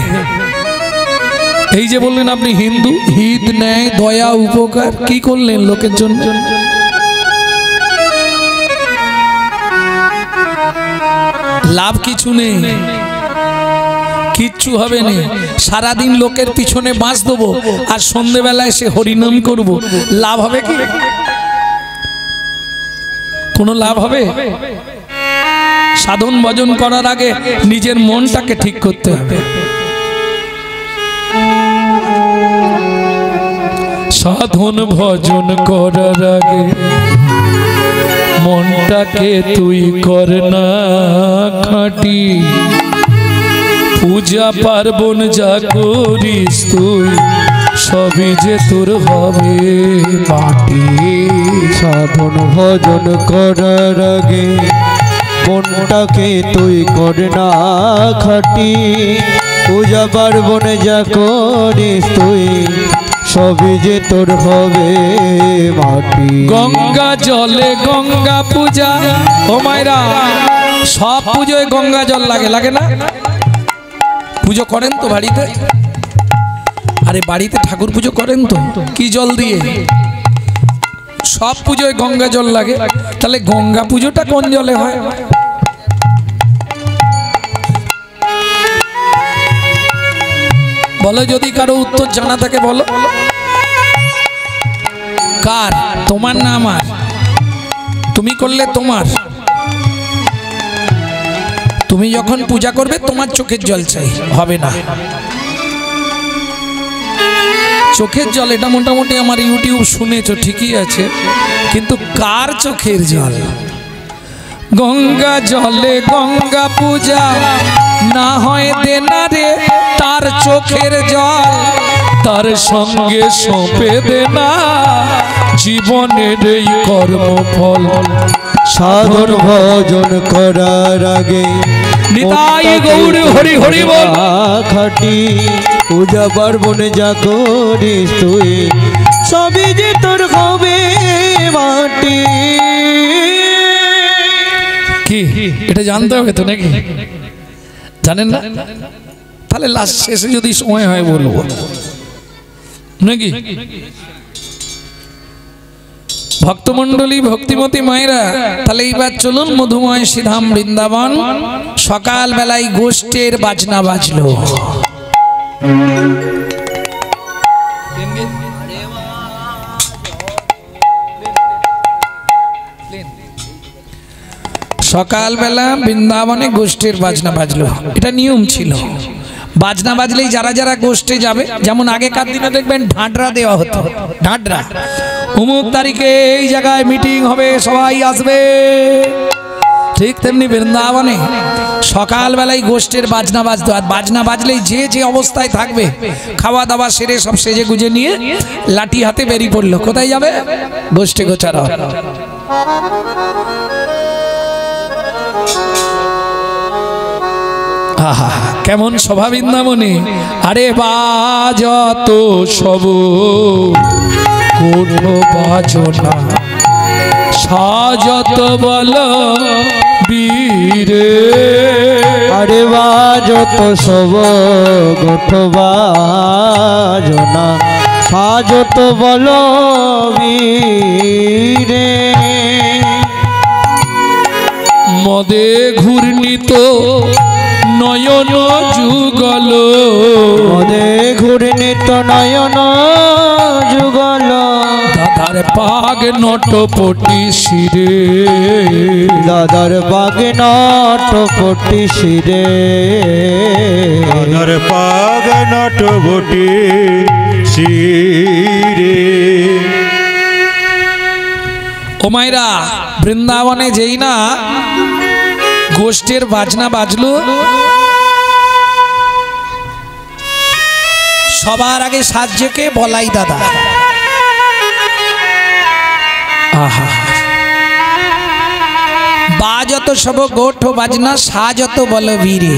এই যে বললেন আপনি হিন্দু, হিত, ন্যায়, দয়া, উপকার, কি করলেন লোকের জন্য? লাভ কিছু নেই, কিচ্ছু হবে না। সারাদিন লোকের পিছনে বাঁশ দেবো, আর সন্ধ্যেবেলায় এসে হরিনাম করব, লাভ হবে কি? কোনো লাভ হবে? সাধন ভজন করার আগে নিজের মনটাকে ঠিক করতে হবে। সাধন ভজন করার আগে মনটাকে তুই কর না খাঁটি। পূজা পার্বণ যা করিস তুই সবই যে তোর হবে মাটি। সাধন ভজন করার আগে মনটাকে তুই করে না খাটি, পূজা পার্বণে যা করিস তুই সবই যে তোর হবে মাটি। গঙ্গা জলে গঙ্গা পূজা, ও মায়েরা সব পুজোয় গঙ্গা জল লাগে, লাগে না? পুজো করেন তো বাড়িতে? আরে বাড়িতে ঠাকুর পুজো করেন তো কি জল দিয়ে? সব পুজোয় গঙ্গা জল লাগে। তাহলে গঙ্গা পুজোটা কোন জলে হয়? বলো, যদি কারো উত্তর জানা থাকে বলো। কার? তোমার না আমার? তুমি করলে তোমার। তুমি যখন পূজা করবে তোমার চোখের জল চাই, হবে না। চোখের জল এটা মোটামুটি আমার ইউটিউব শুনেছো, ঠিকই আছে, কিন্তু কার চোখের জল? গঙ্গা জলে গঙ্গা পূজা না হয় দেনা রে তার চোখের জল, তার সঙ্গে সঁপে দেনা জীবনের এই কর্মফল। সাধন ভজন করার আগে নিতাই গৌর হরি হরি বল। খাটি পূজা পার্বণে যা করিস তুই সবই যে তোর হবে মাটি। কি এটা জানতে হবে তো নাকি? জানেন না? তাহলে লাস্ট শেষে যদি সময় হয় বলবো নাকি? ভক্তমণ্ডলী, ভক্তিমতী মায়েরা, তাহলে এইবার চলুন মধুময় শ্রীধাম বৃন্দাবন। সকাল বেলায় গোষ্ঠের বাজনা বাজলো। সকালবেলা বৃন্দাবনে গোষ্ঠীর বাজনা বাজলো, এটা নিয়ম ছিল। বাজনা বাজলেই যারা যারা গোষ্ঠে যাবে, যেমন আগেকার দিনে দেখবেন ঢাডরা দেওয়া হতো, ঢাডরা, অমুক তারিখে এই জায়গায় মিটিং হবে, সবাই আসবে। ঠিক তেমনি বৃন্দাবনে সকালবেলায় গোষ্ঠের বাজনা বাজতো, আর বাজনা বাজলেই যে যে অবস্থায় থাকবে খাওয়া দাওয়া সেরে সব সেজে গুজে নিয়ে লাঠি হাতে বেরিয়ে পড়লো। কোথায় যাবে? গোষ্ঠে গোচারা। আহা, কেমন সভা বৃন্দাবনে! আরে বাজত সব কোন বাজনা, সাজত বল বীরে। আরে বাজত সব গোঠ বাজনা, সাজত বল বীরে। মদে ঘূর্ণিত নয়ন যুগল, মদে ঘূর্ণিত নয়ন যুগল। দাদার পাগ নটপটি শিরে, দাদার পাগ নটপটি শিরে। দাদার পাগ নটপটি শিরে। ও মায়েরা, বৃন্দাবনে যেই না গোষ্ঠের বাজনা বাজলো, সবার আগে সাজছে কে? বলাই দাদা। আহা, বাজত সব গোঠ বাজনা, সাজত বল বীরে।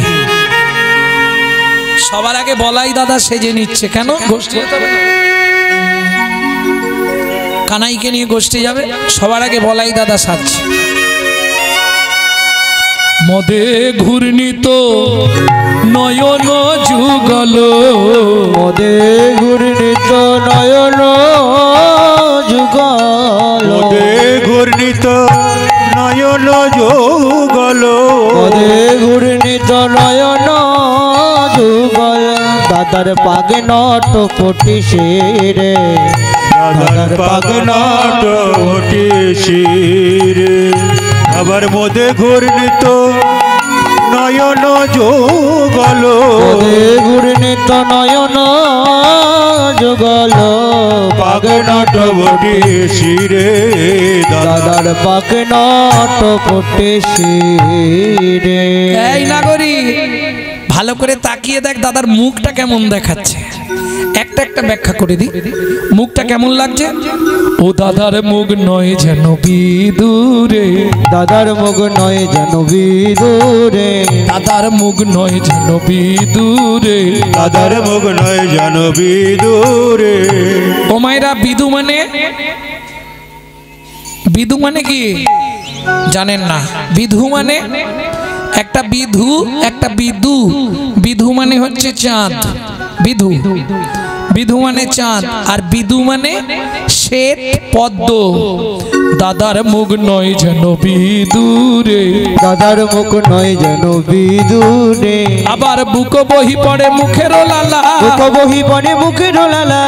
সবার আগে বলাই দাদা সেজে নিচ্ছে। কেন? গোষ্ঠী কানাইকে নিয়ে গোষ্ঠী যাবে, সবার আগে বলাই দাদা সাজছে। মদে ঘূর্ণিত নয়ন যুগল, মদে ঘূর্ণিত নয়ন যুগল। মদে ঘূর্ণিত নয়ন যুগল। মদে ঘূর্ণিত নয়ন যুগল। দাদার পাগ নটপটি শিরে, দাদার পাগ নটপটি শিরে। আবার মদে ঘূর্ণিত নয়ন যুগল। মদে ঘূর্ণিত নয়ন যুগল। পাগ নটপটি শিরে। দাদার পাগ নটপটি শিরে। এই নাগরী, ভালো করে তাকিয়ে দেখ দাদার মুখটা কেমন দেখাচ্ছে। একটা একটা একটা ব্যাখ্যা করে দিই। মুখটা কেমন লাগছে? ও দাদার মুখ নয় যেন বিদুরে, দাদার মুখ নয় যেন বিদুরে, দাদার মুখ নয় যেন বিদুরে, দাদার মুখ নয় যেন বিদুরে। ও মায়েরা, বিদু মানে, বিদু মানে কি জানেন না? বিধু মানে একটা বিধু, একটা বিদু। বিধু মানে হচ্ছে চাঁদ, বিধু, বিধু মানে চাঁদ, আর বিদু মানে শ্বেত পদ্ম। দাদার মুখ নয় যেন বিদুরে, দাদার মুখ নয় যেন বিদুরে, আবার বুক বহি পড়ে মুখের লালা, বুক বহি পড়ে মুখের লালা।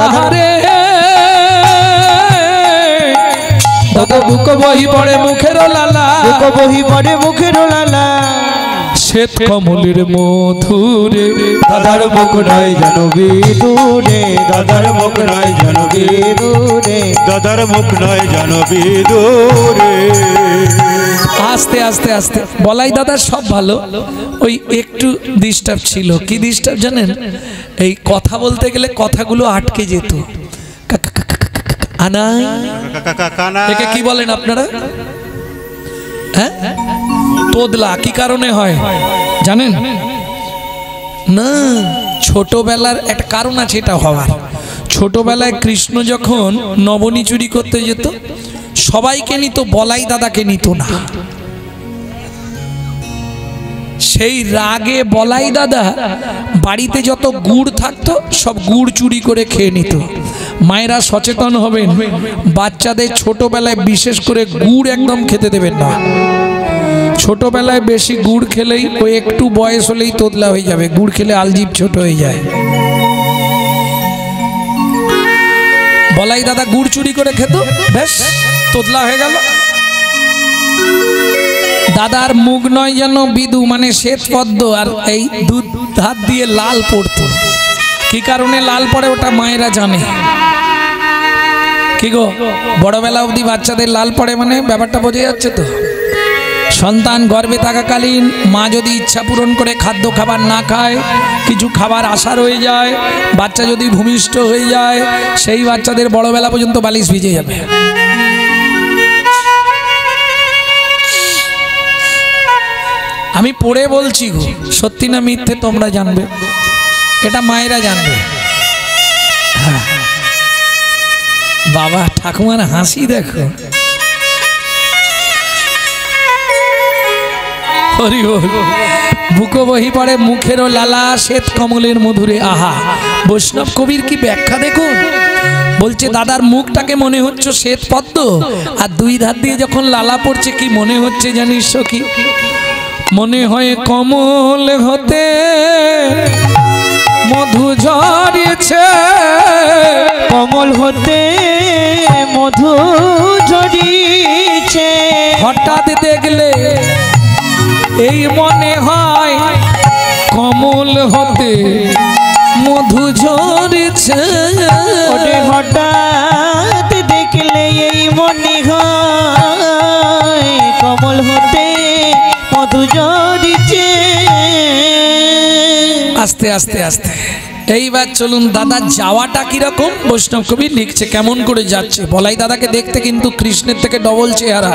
আহারে দাদা বুক বহি পড়ে মুখের লালা, বুক বহি পড়ে মুখের লালা। শ্বেত কমলের মধুরে, দাদার মুখ নয় যেন বিদুরে, দাদার মুখ নয় যেন বিদুরে। দাদার মুখ নয় যেন বিদুরে। আস্তে আস্তে আস্তে বলাই দাদা সব ভালো, ওই একটু ডিস্টার্ব ছিল। কি ডিস্টার্ব জানেন? এই কথা বলতে গেলে কথাগুলো আটকে যেত। আনাই, একে কি বলেন আপনারা? হ্যাঁ, তোদলা। কি কারণে হয় জানেন না? ছোটবেলার একটা কারণ আছে এটা হওয়ার। ছোটবেলায় কৃষ্ণ যখন নবনী চুরি করতে যেত, সবাইকে নিত, বলাই দাদাকে নিত না। সেই রাগে বলাই দাদা বাড়িতে যত গুড় থাকতো সব গুড় চুরি করে খেয়ে নিত। মায়েরা সচেতন হবেন, বাচ্চাদের ছোটবেলায় বিশেষ করে গুড় একদম খেতে দেবেন না। ছোটবেলায় বেশি গুড় খেলেই, ওই একটু বয়স হলেই তোদলা হয়ে যাবে। গুড় খেলে আলজিভ ছোট হয়ে যায়। বলাই দাদা গুড় চুরি করে খেত, বেশ তোদলা হয়ে গেল। দাদার মুখ নয় যেন বিদু মানে শ্বেত পদ্ম, আর এই দুধ হাত দিয়ে লাল পড়তো। কি কারণে লাল পড়ে ওটা মায়েরা জানে। কি গো, বড়বেলা অবধি বাচ্চাদের লাল পড়ে মানে ব্যাপারটা বোঝা যাচ্ছে তো? সন্তান গর্ভে থাকাকালীন মা যদি ইচ্ছা পূরণ করে খাদ্য খাবার না খায়, কিছু খাবার আশা রয়ে যায়, বাচ্চা যদি ভূমিষ্ঠ হয়ে যায়, সেই বাচ্চাদের বড়বেলা পর্যন্ত বালিশ ভিজে যাবে। আমি পড়ে বলছি গো, সত্যি না মিথ্যে তোমরা জানবে, এটা মায়েরা জানবে। হ্যাঁ। বাবা ঠাকুমার হাসি দেখো। হরি বল। বুকো বহি পড়ে মুখেরও লালা, শ্বেত কমলের মধুরে। আহা, বৈষ্ণব কবির কি ব্যাখ্যা দেখুন। বলছে দাদার মুখটাকে মনে হচ্ছে শ্বেত পদ্ম, আর দুই ধার দিয়ে যখন লালা পড়ছে কি মনে হচ্ছে জানিস কি? মনে হয় কমল হতে মধু ঝরিয়েছে, কমল হতে মধু ঝরিয়েছে। হঠাৎ দেখলে এই মনে হয় কমল হতে মধু ঝরিয়েছে। হঠাৎ দেখলে এই মনে হয় কমল হতে মধু ঝরিয়েছে। আস্তে আস্তে আস্তে এইবার চলুন দাদা যাওয়াটা কিরকম বৈষ্ণব কবি লিখছে, কেমন করে যাচ্ছে। বলাই দাদাকে দেখতে কিন্তু কৃষ্ণের থেকে ডবল চেহারা,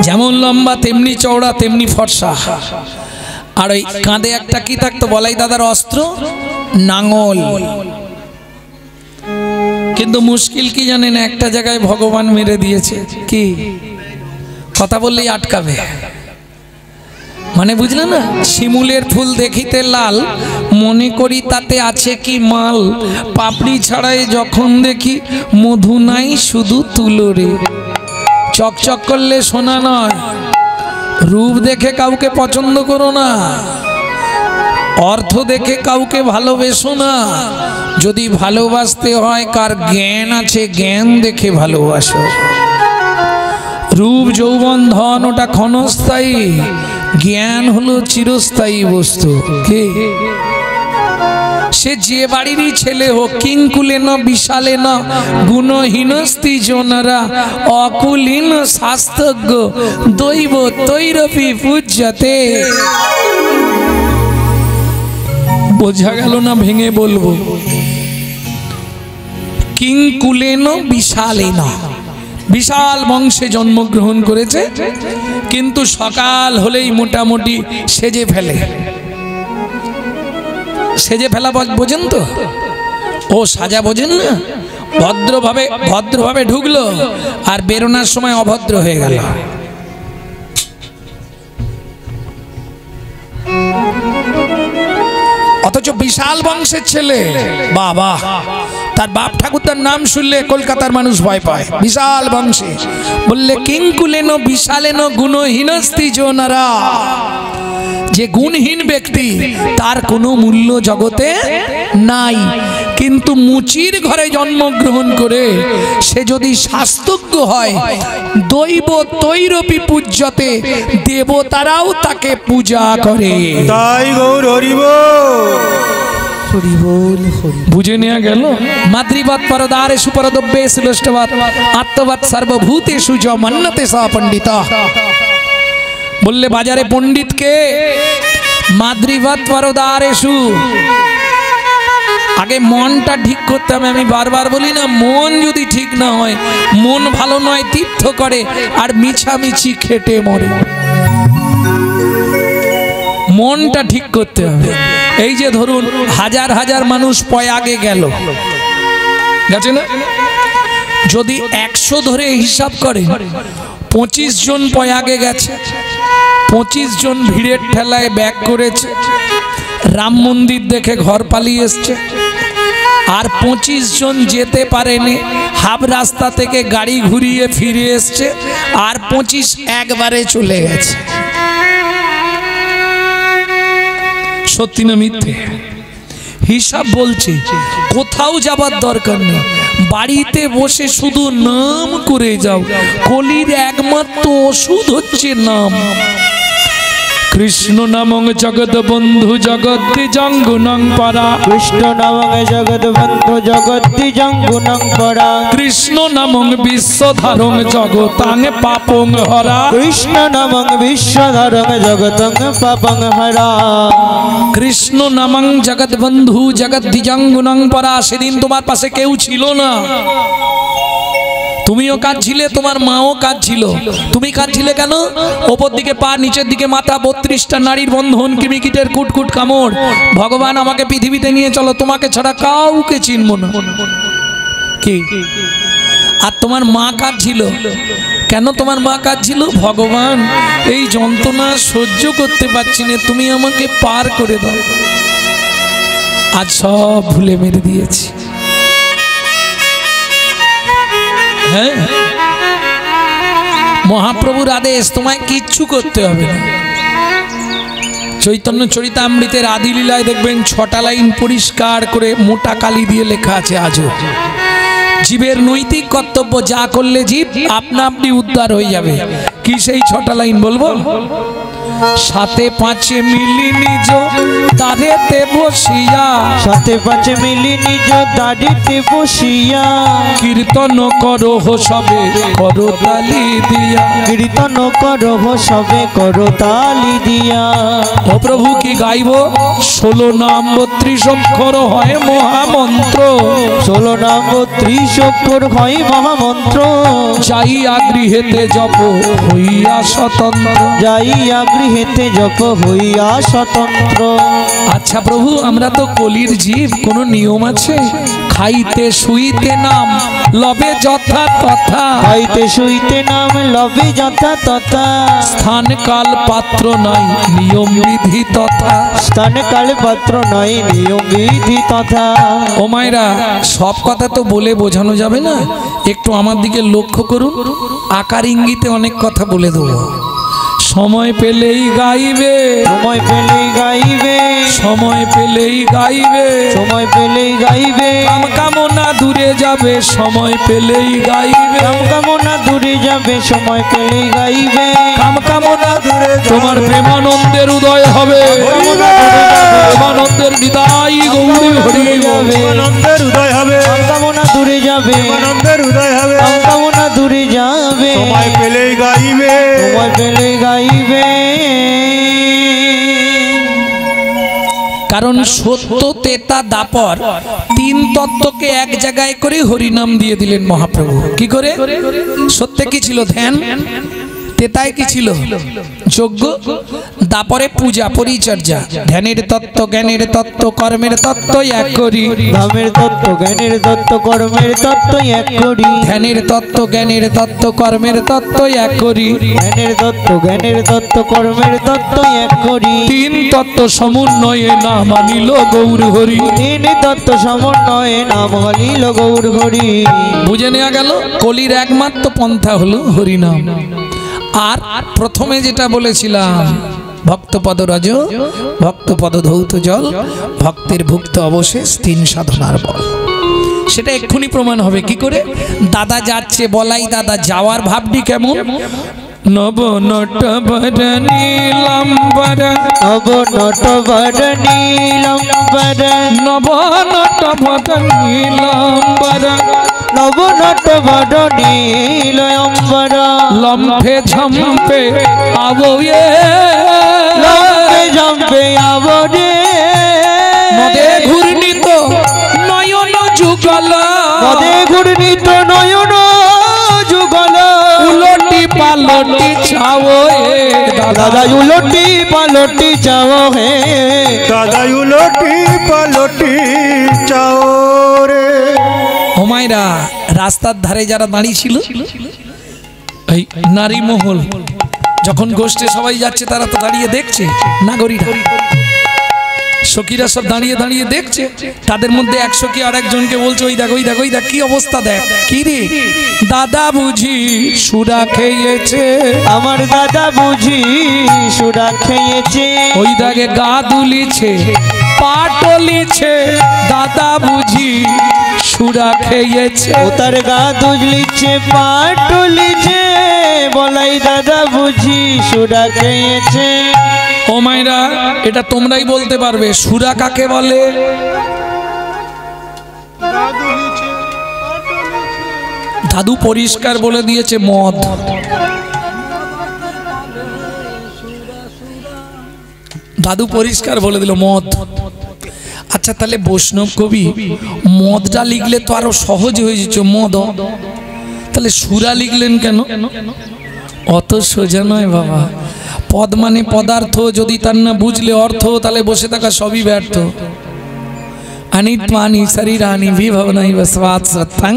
যেমন লম্বা তেমনি চওড়া তেমনি ফর্সা। আর ওই কাঁধে একটা কি থাকতো বলাই দাদার অস্ত্র, নাঙল। কিন্তু মুশকিল কি জানেন, একটা জায়গায় ভগবান মেরে দিয়েছে। কি কথা বললেই আটকাবে, মানে বুঝলে না? শিমুলের ফুল দেখিতে লাল, মনে করি তাতে আছে কি মাল। পাপড়ি ছাড়াই যখন দেখি মধু নাই শুধু তুলো রে। চকচক করলে সোনা নয়, রূপ দেখে কাউকে পছন্দ করো না, অর্থ দেখে কাউকে ভালোবেসো না। যদি ভালোবাসতে হয় কার জ্ঞান আছে, জ্ঞান দেখে ভালোবাসো। রূপ যৌবন ধন ওটা ক্ষণস্থায়ী, জ্ঞান হলো চিরস্থায়ী বস্তু। কি সে যে বাড়িরই ছেলে হোক, কিংকুলে না বিশালে না গুণহীনস্তি জনরা, অকুলীন শাস্ত্রজ্ঞ দৈব তৈরপি পূজ্যতে। বোঝা গেল না, ভেঙে বলবো। কিংকুলেন বিশালেন, বিশাল বংশে জন্মগ্রহণ করেছে, কিন্তু সকাল হলেই মোটামুটি সেজে ফেলে। সেজে ফেলা বোঝেন তো? ও সাজা বোঝেন না? ভদ্রভাবে ঢুকলো আর বেরোনোর সময় অভদ্র হয়ে গেল। অথচ বিশাল বংশের ছেলে, বাবা, তার বাপ ঠাকুরদার নাম শুনলে কলকাতার মানুষ ভয় পায়। বিশাল বংশে বললে কিংকুলেন বিশালেন গুণহীনস্তি জোনারা, যে গুণহীন ব্যক্তি তার কোনো মূল্য জগতে নাই, কিন্তু মুচির ঘরে জন্মগ্রহণ করে সে যদি শাস্ত্রজ্ঞ হয়, দৈব তৈরপি পূজ্যতে, দেবতারাও তাকে পূজা করে। তাই গৌর হরিব। বুঝে নেওয়া গেল। মাতৃবাদ পরদারেষু পরদ্রব্যেষু লোষ্টবাদ আত্মবাদ সর্বভূতেষু য মন্যতে সা পণ্ডিত। বললে বাজারে পণ্ডিতকে মাতৃবাদ পরদারেষু, আগে মনটা ঠিক করতে হবে। আমি বারবার বলি না, মন যদি ঠিক না হয়, মন ভালো নয় তীর্থ করে আর মিছামিছি খেটে মরে। মনটা ঠিক করতে হবে। এই যে ধরুন হাজার হাজার মানুষ প্রয়াগে গেল, গেছে না? যদি 100 ধরে হিসাব করে 25 জন প্রয়াগে গেছে, 25 জন ভিড়ের ঠেলায় ব্যাক করেছে, রাম মন্দির দেখে ঘর পালিয়ে এসছে, আর 25 জন যেতে পারেনি, হাফ রাস্তা থেকে গাড়ি ঘুরিয়ে ফিরে এসছে, আর 25 একবারে চলে গেছে। সত্যি না মিথ্যে? হিসাব বলছে কোথাও যাবার দরকার নেই, বাড়িতে বসে শুধু নাম করে যাও। কলির একমাত্র ওষুধ হচ্ছে নাম। কৃষ্ণ নামং জগৎ বন্ধু জগদ্দিজং গুণং পরা, কৃষ্ণ নামং জগৎ বন্ধু জগদ্দিজং গুণং পরা, কৃষ্ণ নামং বিশ্বধারং জগতাং পাপং হরা, কৃষ্ণ নামং বিশ্বধারং জগতং পাপং হরা। কৃষ্ণ নামং জগৎ বন্ধু জগদ্দিজং গুণং পরা। সেদিন তোমার পাশে কেউ ছিল না, তুমিও কাঁদছিলে, তোমার মাও কাঁদছিল। তুমি কাঁদছিলে কেন? ওপর দিকে পা, নিচের দিকে মাথা, 32টা নারীর বন্ধন, কিমিকিটের কুটকুট কামড়। ভগবান আমাকে পৃথিবীতে নিয়ে চলো, তোমাকে ছাড়া কাউকে চিনব না। কি? আর তোমার মা কাঁদছিল কেন? তোমার মা কাঁদছিল, ভগবান এই যন্ত্রণা সহ্য করতে পারছি না, তুমি আমাকে পার করে দাও। আজ সব ভুলে মেরে দিয়েছি। হ্যাঁ, মহাপ্রভুর আদেশ, তোমায় কিচ্ছু করতে হবে না। চৈতন্য চরিতামৃতের আদি লীলায় দেখবেন 6টা লাইন পরিষ্কার করে মোটা কালি দিয়ে লেখা আছে আজও। জীবের নৈতিক কর্তব্য, যা করলে জীব আপনা আপনি উদ্ধার হয়ে যাবে। কি সেই 6টা লাইন বলবো? সাথে পাঁচে মিলি নিজ দাঁড়েতে বসিয়া, সাথে পাঁচে মিলি নিজ দাঁড়িতে বসিয়া, কীর্তন করো সবে করো তালি দিয়া, কীর্তন করো সবে করো তালি দিয়া। ও প্রভু কি গাইব? 16 নাম 32 অক্ষর হয় মহামন্ত্র, 16 নাম 32 অক্ষর হয় মহামন্ত্র। যাইয়া গৃহেতে জপ হইয়া স্বতন্ত্র, যাইয়া গৃহেতে জপ হইয়া স্বতন্ত্র। আচ্ছা প্রভু, আমরা তো কলির জীব, কোনো নিয়ম আছে? খাইতে শুইতে নাম লবে যথা তথা, খাইতে শুইতে নাম লবে যথা তথা, স্থান কাল পাত্র নাই নিয়ম বিধি তথা, স্থান কাল পাত্র নাই নিয়ম বিধি তথা। ও মায়েরা, সব কথা তো বলে বোঝানো যাবে না, একটু আমার দিকে লক্ষ্য করুন, আকার ইঙ্গিতে অনেক কথা বলে দেবো। সময় পেলেই গাইবে, সময় পেলেই গাইবে, সময় পেলেই গাইবে, সময় পেলেই গাইবে, কাম কামনা দূরে যাবে, সময় পেলেই গাইবে, কাম কামনা দূরে যাবে, সময় পেলেই গাইবে, কাম কামনা দূরে তোমার প্রেমানন্দের উদয় হবে, প্রেমানন্দের বিদায় গৌরী হরি যাবে, আনন্দের উদয় হবে, কাম কামনা দূরে যাবে, আনন্দের উদয় হবে, কাম কামনা দূরে যাবে, সময় পেলেই গাইবে, সময় পেলেই গাইবে। কারণ সত্য তেতা দাপর তিন তত্ত্বকে এক জায়গায় করে হরিনাম দিয়ে দিলেন মহাপ্রভু। কি করে? সত্যে কি ছিল? ধ্যান। তেতায় কি ছিল? যজ্ঞ। দাপরে পূজা পরিচর্যা। ধ্যানের তত্ত্ব, জ্ঞানের তত্ত্ব, কর্মের তত্ত্ব এক করি। ধামের তত্ত্ব, জ্ঞানের তত্ত্ব, কর্মের তত্ত্ব এক করি। ধ্যানের তত্ত্ব, জ্ঞানের তত্ত্ব, কর্মের তত্ত্ব এক করি। ধ্যানের তত্ত্ব, জ্ঞানের তত্ত্ব, কর্মের তত্ত্ব এক করি। তিন তত্ত্ব সমন্বয়ে নাম আনিল গৌর হরি। তিন তত্ত্ব সমন্বয়ে নাম আনিল গৌর হরি। বুঝে নেওয়া গেল কলির একমাত্র পন্থা হলো হরিনাম। আর প্রথমে যেটা বলেছিলাম, ভক্তপদ রজ, ভক্তপদ ধৌত জল, ভক্তের ভুক্ত অবশেষ তিন সাধনার বল। সেটা এক্ষুনি প্রমাণ হবে। কি করে? দাদা যাচ্ছে, বলাই দাদা যাওয়ার ভাবটি কেমন? নব নটবর নীলাম্বর, নব নটবর নীলাম্বর, নব নটবর নীলাম্বর, নব নটবর নীলাম্বর, লম্ফে ঝম্পে আবয়ে, লম্বে ঝম্পে আবরে, নদে ঘূর্ণিত নয়ন যুগল, নদে ঘূর্ণিত নয়ন যুগল, উলটি পালটি ছাও হে দাদা উলটি পালটি যাও হে, দাদা উলটি পালটি চাও রে। হোমায়রা রাস্তার ধারে যারা দাঁড়িয়ে ছিল, এই নারী মহল যখন গোষ্ঠে সবাই যাচ্ছে, তারা তো দাঁড়িয়ে দেখছে, নাগরিকরা সখীরা সব দাঁড়িয়ে দাঁড়িয়ে দেখছে। তাদের মধ্যে এক সখী আর একজনকে বলছে, ওই দেখ, ওই দেখ, ওই দেখ কি অবস্থা দেখ। কি রে? দাদা বুঝি সুরা খেয়েছে, আমার দাদা বুঝি সুরা খেয়েছে, ওই দাগে গা দুলিছে, পা টলিছে, দাদা বুঝি সুরা খেয়েছে। ও তার গা দুজলিছে, পা টলিছে, বলাই দাদা বুঝি সুরা খেয়েছে। ও মাইরা, এটা তোমরাই বলতে পারবে সুরা কাকে বলে? দাদু পরিষ্কার বলে দিয়েছে, মদ। দাদু পরিষ্কার বলে দিল মদ। আচ্ছা, তাহলে বৈষ্ণব কবি মদটা লিখলে তো আরো সহজ হয়ে যেত, মদ। তাহলে সুরা লিখলেন কেন? অত সোজা নয় বাবা। পদ মানে পদার্থ, যদি তার না বুঝলে অর্থ, তাহলে বসে থাকা সবই ব্যর্থ। अनित्वानि शरीरानि विभवनैव स्वात् सत्तं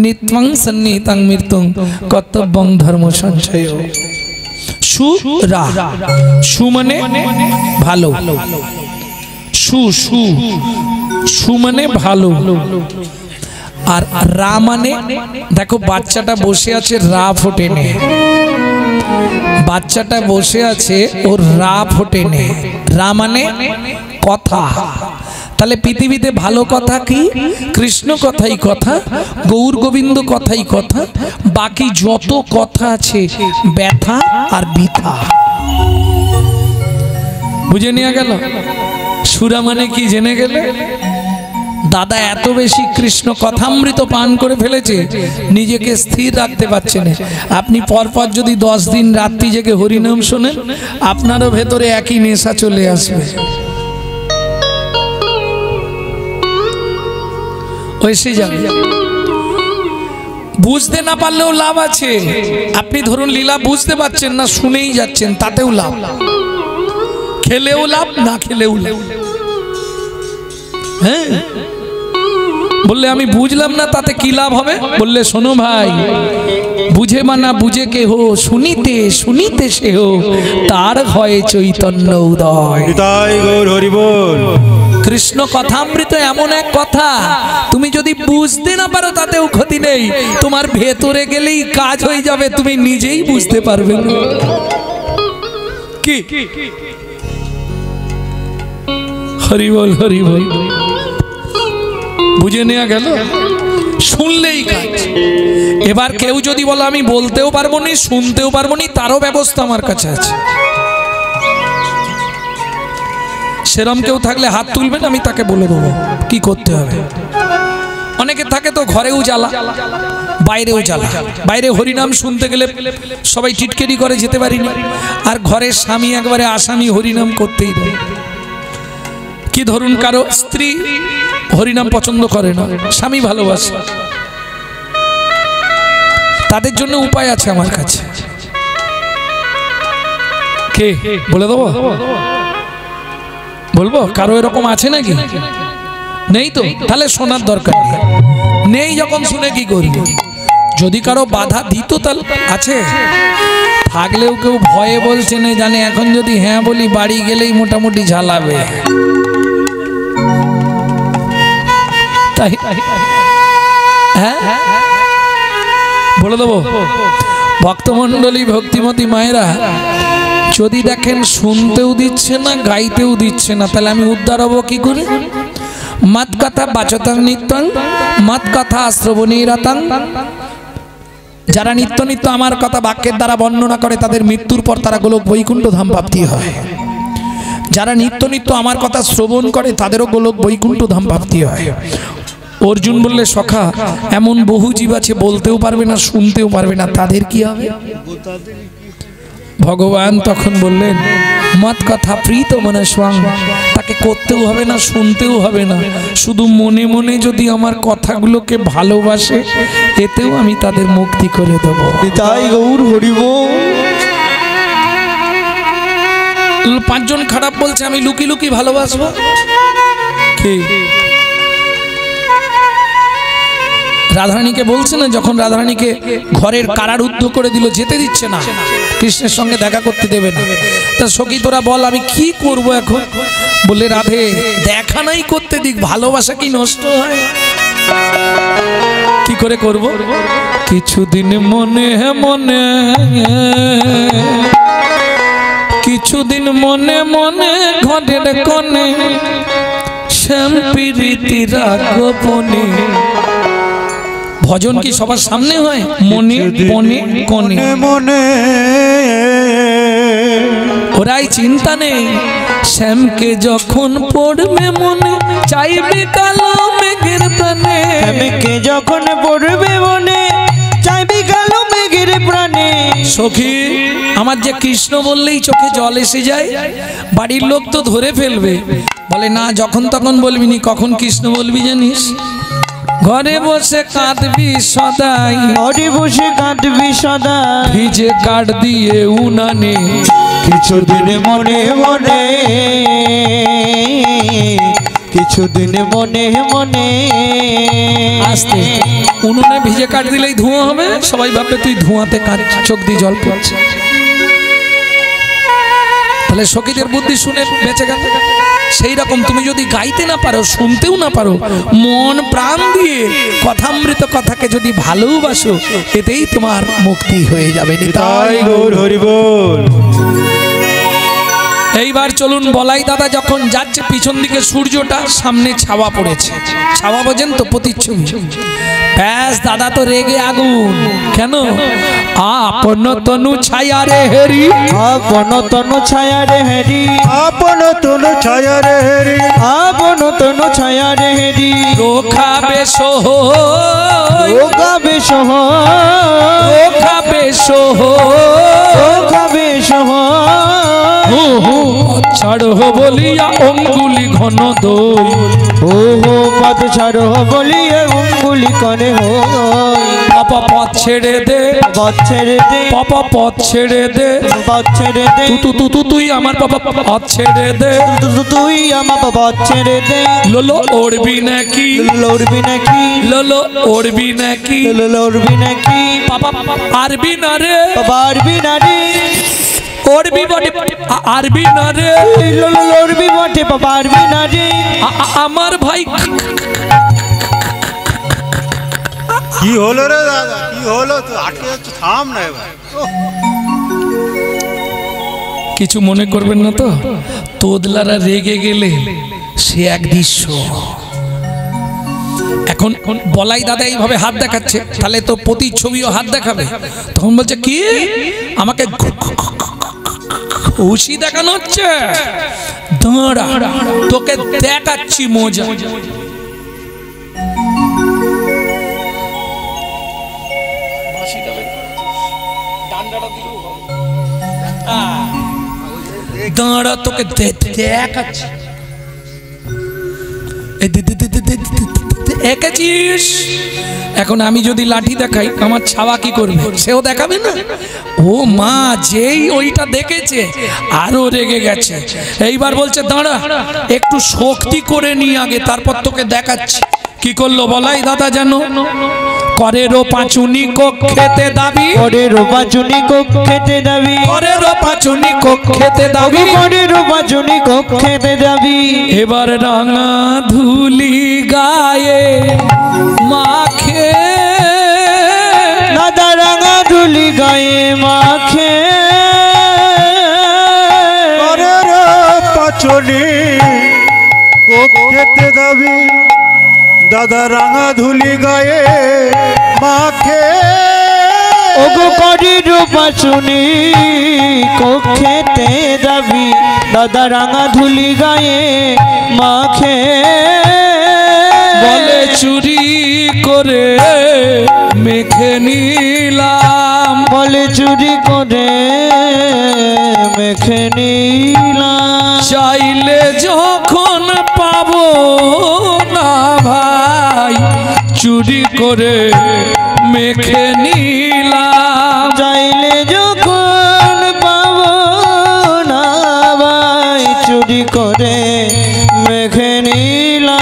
नित्यं सन्निहितं मृत्युं कर्तव्यं धर्म संशय। সুরা, সু মানে ভালো, সু সু সু মানে ভালো। আর রা মানে, দেখো বাচ্চাটা বসে আছে, রা ফোটে নে, বাচ্চাটা বসে আছে, ওর রা ফোটে নে। রা মানে কথা। তাহলে পৃথিবীতে ভালো কথা কি? কৃষ্ণ কথাই কথা, গৌর গোবিন্দ কথাই কথা, বাকি যত কথা আছে ব্যথা আর বৃথা। বুঝে নেওয়া গেল? সুরা মানে কি জেনে গেলে? দাদা এত বেশি কৃষ্ণ কথামৃত পান করে ফেলেছে, নিজেকে স্থির রাখতে পারছে না। আপনি পরপর যদি 10 দিন রাত্রি জেগে হরিনাম শোনেন, আপনারও ভেতরে একই নেশা চলে আসবে। এসে যাবে। বুঝতে না পারলেও লাভ আছে। আপনি ধরুন লীলা বুঝতে পারছেন না, শুনেই যাচ্ছেন, তাতেও লাভ। খেলেও লাভ, না খেলেও লাভ। হ্যাঁ, বললে আমি বুঝলাম না, তাতে কি লাভ হবে? বললে শোনো ভাই, বুঝে মানা বুঝে কে হো, শুনিতে শুনিতে সে হো, তার হয় চৈতন্য উদয়। তাই গৌর হরি বল। কৃষ্ণ কথামৃত এমন এক কথা, তুমি যদি বুঝতে না পারো তাতেও ক্ষতি নেই, তোমার ভেতরে গেলেই কাজ হয়ে যাবে, তুমি নিজেই বুঝতে পারবে না। কি হরি বল, হরি বল। বুঝে নেওয়া গেল? শুনলেই কাজ। এবার কেউ যদি বলে আমি বলতেও পারবো নি, শুনতেও পারবো নি, তারও ব্যবস্থা আমার কাছে আছে। সেরম কেউ থাকলে হাত তুলবেন, আমি তাকে বলে দেবো কি করতে হবে। অনেকে থাকে তো ঘরেও জ্বালা, বাইরেও জ্বালা। বাইরে হরিনাম শুনতে গেলে সবাই টিটকেরি করে, যেতে পারি না। আর ঘরের স্বামী একবারে আসামি, হরিনাম করতেই দেয়। কি ধরুন কারো স্ত্রী হরিনাম পছন্দ করে না, স্বামী ভালোবাসে, তাদের জন্য উপায় আছে আমার কাছে। কে বলে দেবো? বলবো? কারো এরকম আছে নাকি? নেই তো? তাহলে শোনার দরকার নেই। নেই যখন শুনে কি করব? যদি কারো বাধা দিত তাহলে আছে, থাকলেও কেউ ভয়ে বলছে না, জানে এখন যদি হ্যাঁ বলি বাড়ি গেলেই মোটামুটি ঝালাবে। তাই হ্যাঁ বলে দেবো। ভক্তমণ্ডলী, ভক্তিমতী মায়েরা, যদি দেখেন শুনতেও দিচ্ছে না, গাইতেও দিচ্ছে না, তাহলে আমি উদ্ধার হবো কি করে? মত কথা বাচতাং নিত্যং, মত কথা শ্রবণীরতাং। যারা নিত্য নিত্য আমার কথা বাক্যের দ্বারা বর্ণনা করে, তাদের মৃত্যুর পর তারা গোলক বৈকুণ্ঠ ধাম প্রাপ্তি হয়। যারা নিত্য নিত্য আমার কথা শ্রবণ করে, তাদেরও গোলক বৈকুণ্ঠ ধাম প্রাপ্তি হয়। অর্জুন বললে, সখা এমন বহু জীব আছে বলতেও পারবে না, শুনতেও পারবে না, তাদের কি হবে? ভগবান তখন বললেন, মত কথা প্রীত মনে স্বাং, তাকে করতেও হবে না, শুনতেও হবে না, শুধু মনে মনে যদি আমার কথাগুলোকে ভালোবাসে, এতেও আমি তাদের মুক্তি করে দেব। তাই গৌর হরিব। 5 জন খারাপ বলছে, আমি লুকি লুকি ভালোবাসবো। কে? রাধারানীকে বলছে না, যখন রাধারানীকে ঘরের কারারুদ্ধ করে দিল, যেতে দিচ্ছে না, কৃষ্ণের সঙ্গে দেখা করতে দেবে না, তা সখী তোরা বল আমি কি করব এখন? বলে, রাধে দেখা নাই করতে দিক, ভালোবাসা কি নষ্ট হয়? কি করে করব? কিছুদিন মনে মনে, কিছুদিন মনে মনে ঘরের কোণে শ্যাম প্রীতি রাগপনে। ভজন কি সবার সামনে হয়? মনে মনে কোণে মনে ওরাই চিন্তা নেই। শ্যামকে যখন পড়বে মনে, চাইবে কালো মেঘের প্রাণে। শ্যামকে যখন পড়বে মনে, চাইবে কালো মেঘের প্রাণে। সখী আমার যে কৃষ্ণ বললেই চোখে জল এসে যায়, বাড়ির লোক তো ধরে ফেলবে, বলে না যখন তখন বলবি নি, কখন কৃষ্ণ বলবি জানিস? ঘরে বসে কাঁদবি সদাই, ঘরে বসে কাঁদবি সদাই, ভিজে কাঠ দিয়ে উনানে। কিছুদিন মনে মনে, কিছুদিন মনে মনে। আস্তে, উনুনে ভিজে কাঠ দিলেই ধোঁয়া হবে, সবাই ভাববে তুই ধোঁয়াতে কাঠ, চোখ দিয়ে জল পড়ছে। তাহলে সখীদের বুদ্ধি শুনে বেঁচে গেল। সেই রকম তুমি যদি গাইতে না পারো, শুনতেও না পারো, মন প্রাণ দিয়ে কথামৃত কথাকে যদি ভালোবাসো, এতেই তোমার মুক্তি হয়ে যাবে। তাই গৌর হরি বল। এইবার চলুন, বলাই দাদা যখন যাচ্ছে, পিছন দিকে সূর্যটা, সামনে ছাওয়া পড়েছে। ছাওয়া বোঝেন তো? প্রতিচ্ছবি। ব্যাস, দাদা তো রেগে আগুন। কেন? আপন তনু ছায়া রে হেরি, আপন তনু ছায়া রে হেরি, আপন তনু ছায়া রে হেরি, আপন তনু ছায়া রে হেরি। রোখাবে সোহ, রোখাবে সোহ, রোখাবে সোহ, রোখাবে সোহ। ছাড়ো বলিয়া অঙ্গুলি ঘন দই, ও হো পথ ছাড়ো বলিয়ে অঙ্গুলি করে হই। পাপা পথ ছেড়ে দে, পথ ছেড়ে দে, পাপা পথ ছেড়ে দে, পথ ছেড়ে দে, তুই আমার পাপা পথ ছেড়ে দে। তুই আমার পথ ছেড়ে দে। লোলো ওড়বি নাকি, লড়বি নাকি, লোলো ওড়বি নাকি, লড়বি নাকি, পাপা আরবি না রে, পারবি না রে, ওড়বি বটে আরবি না রে, লড়বি বটে পারবি না রে। আমার ভাই কি হলো রে দাদা, কি হলো? তো আটকে যাচ্ছে, থাম না এবার। কিছু মনে করবেন না তো? তোদলারা রেগে গেলে সে এক দৃশ্য। এখন বলাই দাদা এইভাবে হাত দেখাচ্ছে, তাহলে তো প্রতিচ্ছবিও হাত দেখাবে। তখন বলছে কি, আমাকে খুশি দেখানো হচ্ছে? দাঁড়া, তোকে দেখাচ্ছি মজা। দাঁড়া, তোকে দেখাচ্ছি। এঁকেছিস। এখন আমি যদি লাঠি দেখাই আমার ছাওয়া কি করবে? সেও দেখাবে না। ও মা, যেই ওইটা দেখেছে আরো রেগে গেছে। এইবার বলছে দাঁড়া একটু শক্তি করে নিয়ে আগে, তারপর তোকে দেখাচ্ছি। কি করলো বলাই দাদা জানো? করেরও পাঁচুনি কক্ষেতে দাবি, করেরও পাঁচুনি কক্ষেতে দাবি, করেরও পাঁচুনি কক্ষেতে দাবি, করেরও পাঁচুনি কক্ষেতে দাবি। এবার রাঙা ধুলি গায়ে মাখে, দাদা রাঙা ধুলি গায়ে মাখে, করের পাচনি কক্ষেতে দাবি, দাদা রাঙা ধুলি গায়ে মাখে। ওগো করেরও পাঁচুনি কক্ষেতে দাবি, দাদা রাঙা ধুলি গায়ে মাখে। বলে চুরি করে মেখে নিলাম, বলে চুরি করে মেখে নিলাম। চাইলে যখন পাবো না ভাই, চুরি করে মেখে নিলাম। চাইলে যখন পাবো না ভাই, চুরি করে মেখে নিলাম।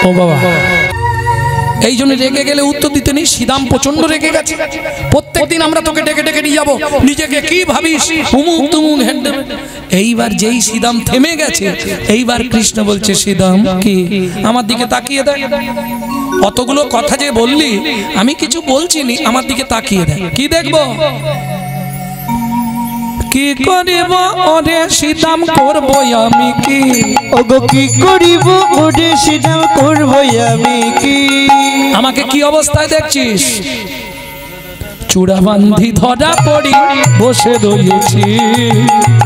ও বাবা, এই জন্য রেগে গেলে উত্তর দিতে নেই। সিদাম প্রচন্ড রেগে গেছে। প্রত্যেকদিন আমরা তোকে ডেকে ডেকে নিয়ে যাবো, নিজেকে কি ভাবিস, উমুক তুমুক হ্যান্ডেল। এইবার যেই সিদাম থেমে গেছে, এইবার কৃষ্ণ বলছে সিদাম কি আমার দিকে তাকিয়ে দেয়। অতগুলো কথা যে বললি আমি কিছু বলছি নি, আমার দিকে তাকিয়ে দেয়। কি দেখবো? কি করিব ওরে সিদাম করবো আমি কি? ওগো কি করিব ওরে সিদাম করব আমি কি? আমাকে কি অবস্থায় দেখছিস? চূড়া বান্ধি ধরা পড়ি বসে রয়েছি,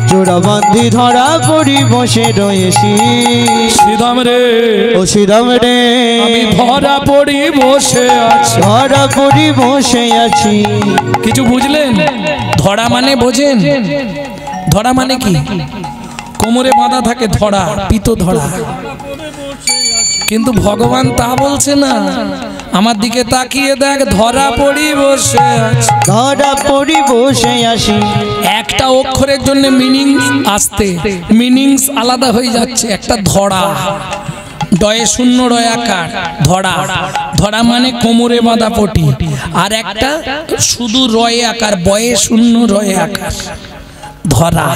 চূড়া বান্ধি ধরা পড়ি বসে রয়েছি। সিদাম রে, ও সিদাম রে, আমি ধরা পড়ি বসে আছি। ধরা পড়ি বসে আছি। কিছু বুঝলেন? ধরা মানে বোঝেন? ধরা মানে কি? কোমরে বাঁধা থাকে ধরা, পিতো ধরা। কিন্তু ভগবান তা বলছে না। আমার দিকে তাকিয়ে দেখ, ধরা পড়ি বসে আছি। ধরা পড়ি বসে আছি। একটা অক্ষরের জন্য মিনিংস আসতে, মিনিংস আলাদা হয়ে যাচ্ছে। একটা ধরা, ডয়ে শূন্য রয় আকার, ধরা। ধরা মানে কোমরে বাঁধা পটি। আর একটা শুধু রয়ে আকার, বয়ে শূন্য রয়ে আকার, ধরা।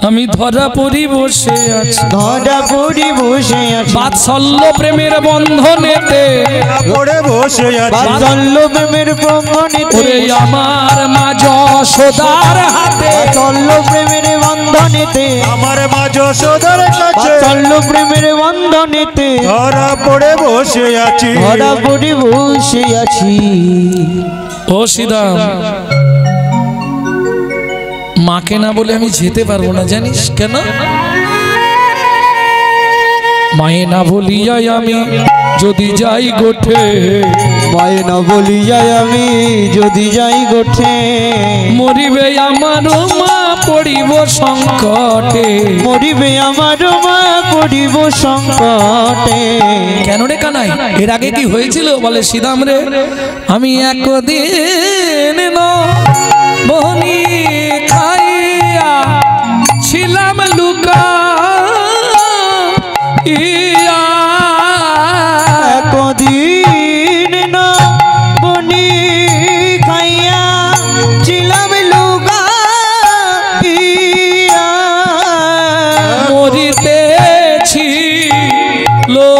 আমি ধরা পড়ি বসে আছি, ধরা পড়ি বসে আছি। বাৎসল্য প্রেমের বন্ধনেতে, পড়ে বসে আছি। বাৎসল্য প্রেমের বন্ধনেতে, ওরে আমার মা যশোদার হাতে, বাৎসল্য প্রেমের বন্ধনেতে, আমার মা যশোদার কাছে বাৎসল্য প্রেমের বন্ধনেতে, ধরা পড়ে বসে আছি। ধরা পড়ি বসে আছি। ও সিদাম, মাকে না বলে আমি যেতে পারবো না, জানিস কেন? মায়ে না বলিয়া আমি যদি যাই গোঠে, মায়ে না বলিয়া আমি যদি যাই গোঠে, মরিবে আমার মা পড়িব সংকটে। মরিবে আমার মা পড়িব সংকটে। কেন রে কানাই, এর আগে কি হয়েছিল? বলে সিদাম রে, আমি একদিন বনি খাইয়া ছিলাম লুকা ইয়া, কদিন না বনি খাইয়া ছিলাম লুকা ইয়া, মরিতেছি লো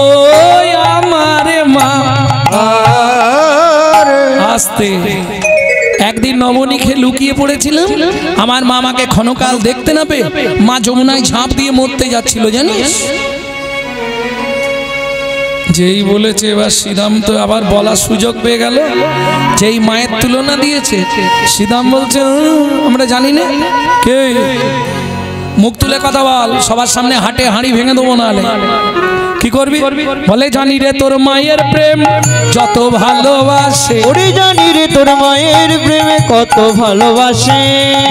আমার মা। আস্তে একদিন নবনী খেয়ে লুকিয়ে পড়েছিলাম, আমার মা আমাকে ক্ষণকাল দেখতে না পেয়ে মা যমুনায় ঝাঁপ দিয়ে মরতে যাচ্ছিল, জানিস? যেই বলেছে, এবার সিদাম তো আবার বলার সুযোগ পেয়ে গেল। যেই মায়ের তুলনা দিয়েছে, সিদাম বলছে আমরা জানি না। কে? মুখ তুলে কথা বল, সবার সামনে হাটে হাঁড়ি ভেঙে দেবো। না কি করবি? বলে জানি রে তোর মায়ের প্রেম যত ভালোবাসে, ওরে জানি রে তোর মায়ের প্রেমে কত ভালোবাসে।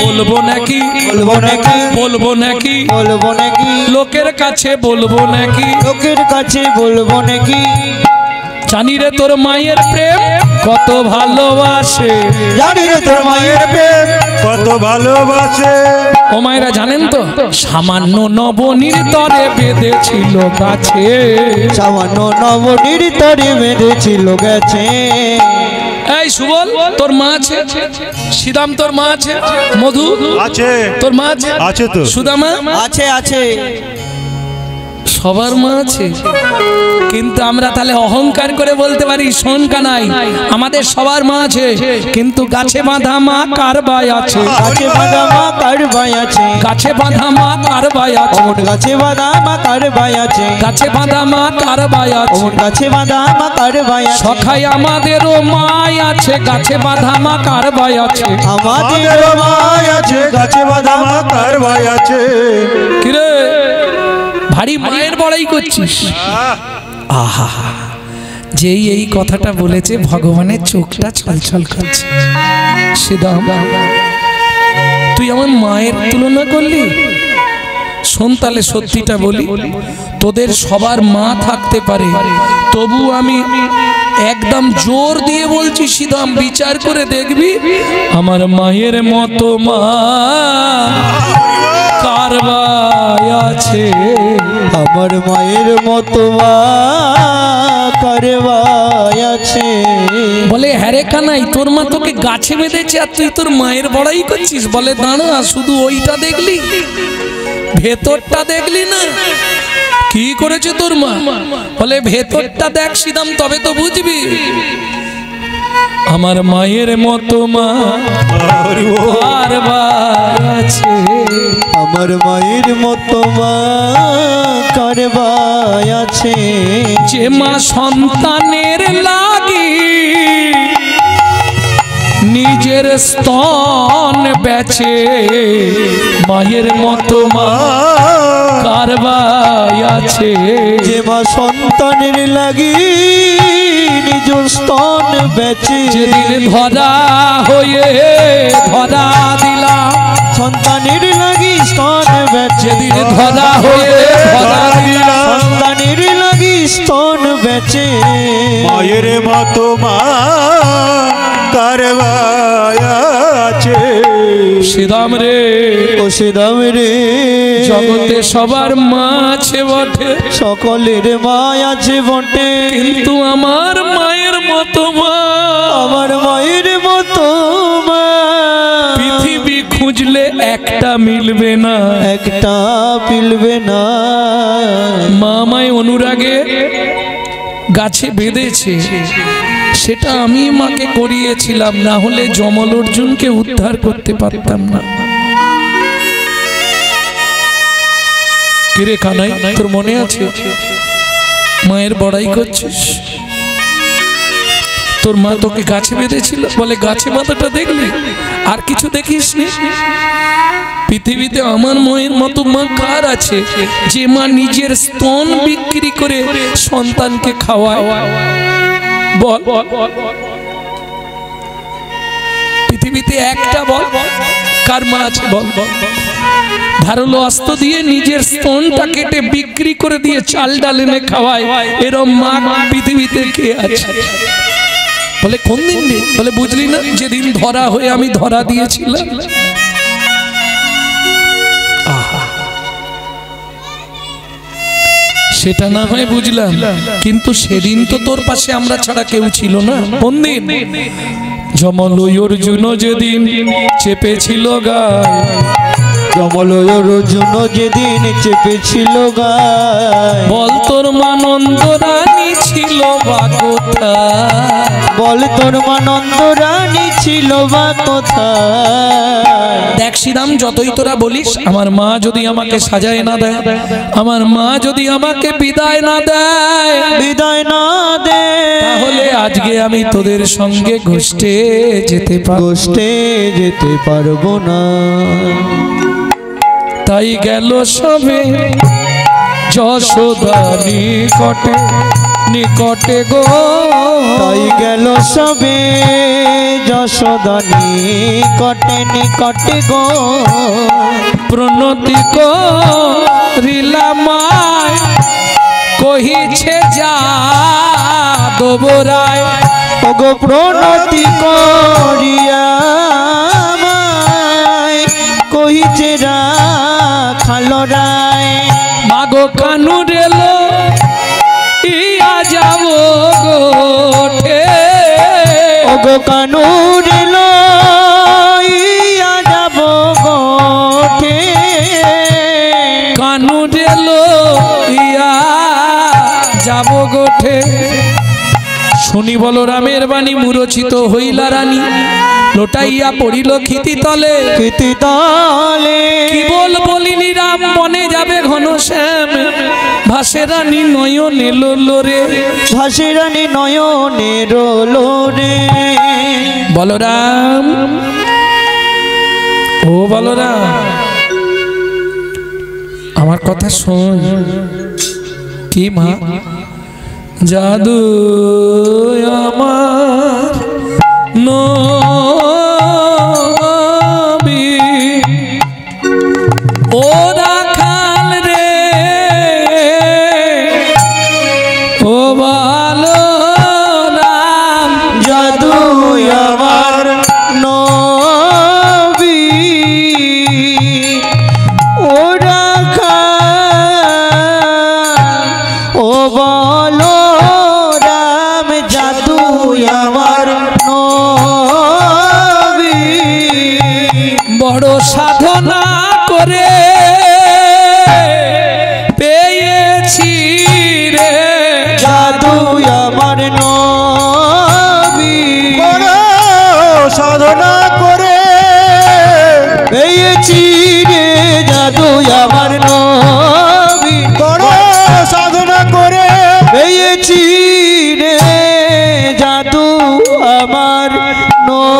বলবো নাকি, বলবো নাকি, বলবো নাকি, বলবো নাকি, লোকের কাছে বলবো নাকি, লোকের কাছে বলবো নাকি। জানি রে তোর মায়ের প্রেম কত ভালোবাসে, জানি রে তোর মায়ের প্রেম কত ভালোবাসে। ও মায়েরা জানেন তো, সামান্য নবনীর তরে বেঁধেছিল গাছে, সামান্য নবনীর তরে বেঁধেছিল গেছে। এই সুবল তোর মা আছে, সিদাম তোর মা আছে, মধু আছে, তোর মা আছে, আছে তো। সুদামা আছে আছে, সবার মা আছে, কিন্তু আমরা তাহলে অহংকার করে বলতে পারি শোন কানাই আমাদের সবার মা আছে, কিন্তু গাছে বাঁধা মা কার ভাই আছে, গাছে বাঁধা মা কার ভাই আছে, গাছে বাঁধা মা কার ভাই আছে, অমন গাছে বাঁধা মা কার ভাই আছে, গাছে বাঁধা মা কার ভাই আছে, অমন গাছে বাঁধা মা কার ভাই আছে। সখাই আমাদেরও মাই আছে, গাছে বাঁধা মা কার ভাই আছে, আমাদের ভাই আছে, গাছে বাঁধা মা কার ভাই আছে। কিরে ভারী মায়ের বড়াই করছিস? আহা, যেই এই কথাটা বলেছে ভগবানের চোখটা ছলছল করছে। সিদাম তুই আমার মায়ের তুলনা করলি? শোন তাহলে সত্যিটা বলি, তোদের সবার মা থাকতে পারে, তবু আমি একদম জোর দিয়ে বলছি সিদাম বিচার করে দেখবি আমার মায়ের মতো মা কার ভাই আছে, আমার মায়ের মতো মা কার ভাই আছে। বলে হ্যারে কানাই তোর মা তোকে গাছে বেঁধেছে আর তুই তোর মায়ের বড়াই করছিস? বলে দাঁড়া, শুধু ওইটা দেখলি, ভেতরটা দেখলি না কি করেছে তোর মা? বলে ভেতরটা দেখ সিদাম, তবে তো বুঝবি আমার মায়ের মতো মা কার ভাই আছে, আমার মায়ের মতো মা কার ভাই আছে। যে মা সন্তানের লাগি নিজের স্তন বেচে, মায়ের মতো মা কার ভাই আছে, যে মা সন্তানের লাগি নিজ স্তন বেচে। যেদিন ধরা হয়ে ধরা দিলাম, সন্তানের লাগি স্তন বেচে। যেদিন ধরা হয়ে ধরা দিলাম, সন্তানের লাগি স্তন বেচে। মায়ের মতো মা কার ভাই আছে। শ্রীরাম রে ও সিদাম রে, জগতে সবার মা আছে বটে, সকলের মা আছে বটে, কিন্তু আমার মায়ের মতো মা, আমার মায়ের মতো মা পৃথিবী খুঁজলে একটা মিলবে না, একটা পিলবে না। মা আমায় অনুরাগে গাছে বেঁধেছে, সেটা আমি মাকে করিয়েছিলাম, না হলে যমল অর্জুনকে উদ্ধার করতে পারতাম না। কিরে কানাই তোর মনে আছে মায়ের বড়াই করছিস? তোর মা তোকে গাছে বেঁধেছিল, বলে গাছে মাথাটা দেখলি আর কিছু দেখিস নি? পৃথিবীতে আমার মায়ের মতো মা কার আছে, যে মা নিজের স্তন বিক্রি করে সন্তানকে খাওয়ায়? বল পৃথিবীতে একটা বল কার মা আছে? বল ধারালো অস্ত্র দিয়ে নিজের স্তনটা কেটে বিক্রি করে দিয়ে চাল ডাল এনে খাওয়ায়, এরম মা পৃথিবীতে কে আছে? বলে কোন দিন রে? বলে বুঝলি না, যেদিন ধরা হয়ে আমি ধরা দিয়েছিলাম। সেটা না হয় বুঝলাম, কিন্তু সেদিন তো তোর পাশে আমরা ছাড়া কেউ ছিল না। কোন দিন? যমল অর্জুন যেদিন চেপেছিল গায়, যমল অর্জুন যেদিন চেপেছিল গায়। বল তোর মা নন্দরানী ছিল বা কোথায়? বল তোর মা নন্দরানী ছিল বা কোথায়? দেখ শ্রীরাম, যতই তোরা বলিস, আমার মা যদি আমাকে সাজায় না দেয়, আমার মা যদি আমাকে বিদায় না দেয়, বিদায় না দে, তাহলে আজকে আমি তোদের সঙ্গে গোষ্ঠে যেতে পারবো, গোষ্ঠে যেতে পারবো না। তাই গেল সবে যশোদা নিকটে নিকটে গো তাই গেল সবে যশোদা নিকটে নিকটে গো প্রণতি করিলাম কহিছে যা দোবরায় ওগো প্রণতি করিয়া কহিছে রাখাল রায় মাগো কানু রেলো ইয়া যাব গোঠে ওগো কানু রেলো ইয়া যাব গোঠে কানু রেলো ইয়া যাব গোঠে শুনি বলরামের বাণী মুরচিত হইলা রানী লোটাইয়া পড়িল ক্ষিতি তলে ক্ষিতি তলে কি বলিনি রাম মনে যাবে ঘনশ্যাম ভাসে রানী নয়নে লোরে ভাসে রানী নয়নে লোরে বলরাম ও বলরাম আমার কথা শোন কি মা জাদু আমার নবী ও রাখাল রে ও বলরাম জাদু আমার নবী ও রাখাল ও বলরাম জাদু আমার নবী বড় সাধনা করে পেয়েছি রে জাদু আমার নবী বড় সাধনা করে পেয়েছি রে জাদু আমার নবী বড় সাধনা করে পেয়েছি রে জাদু আমার নবী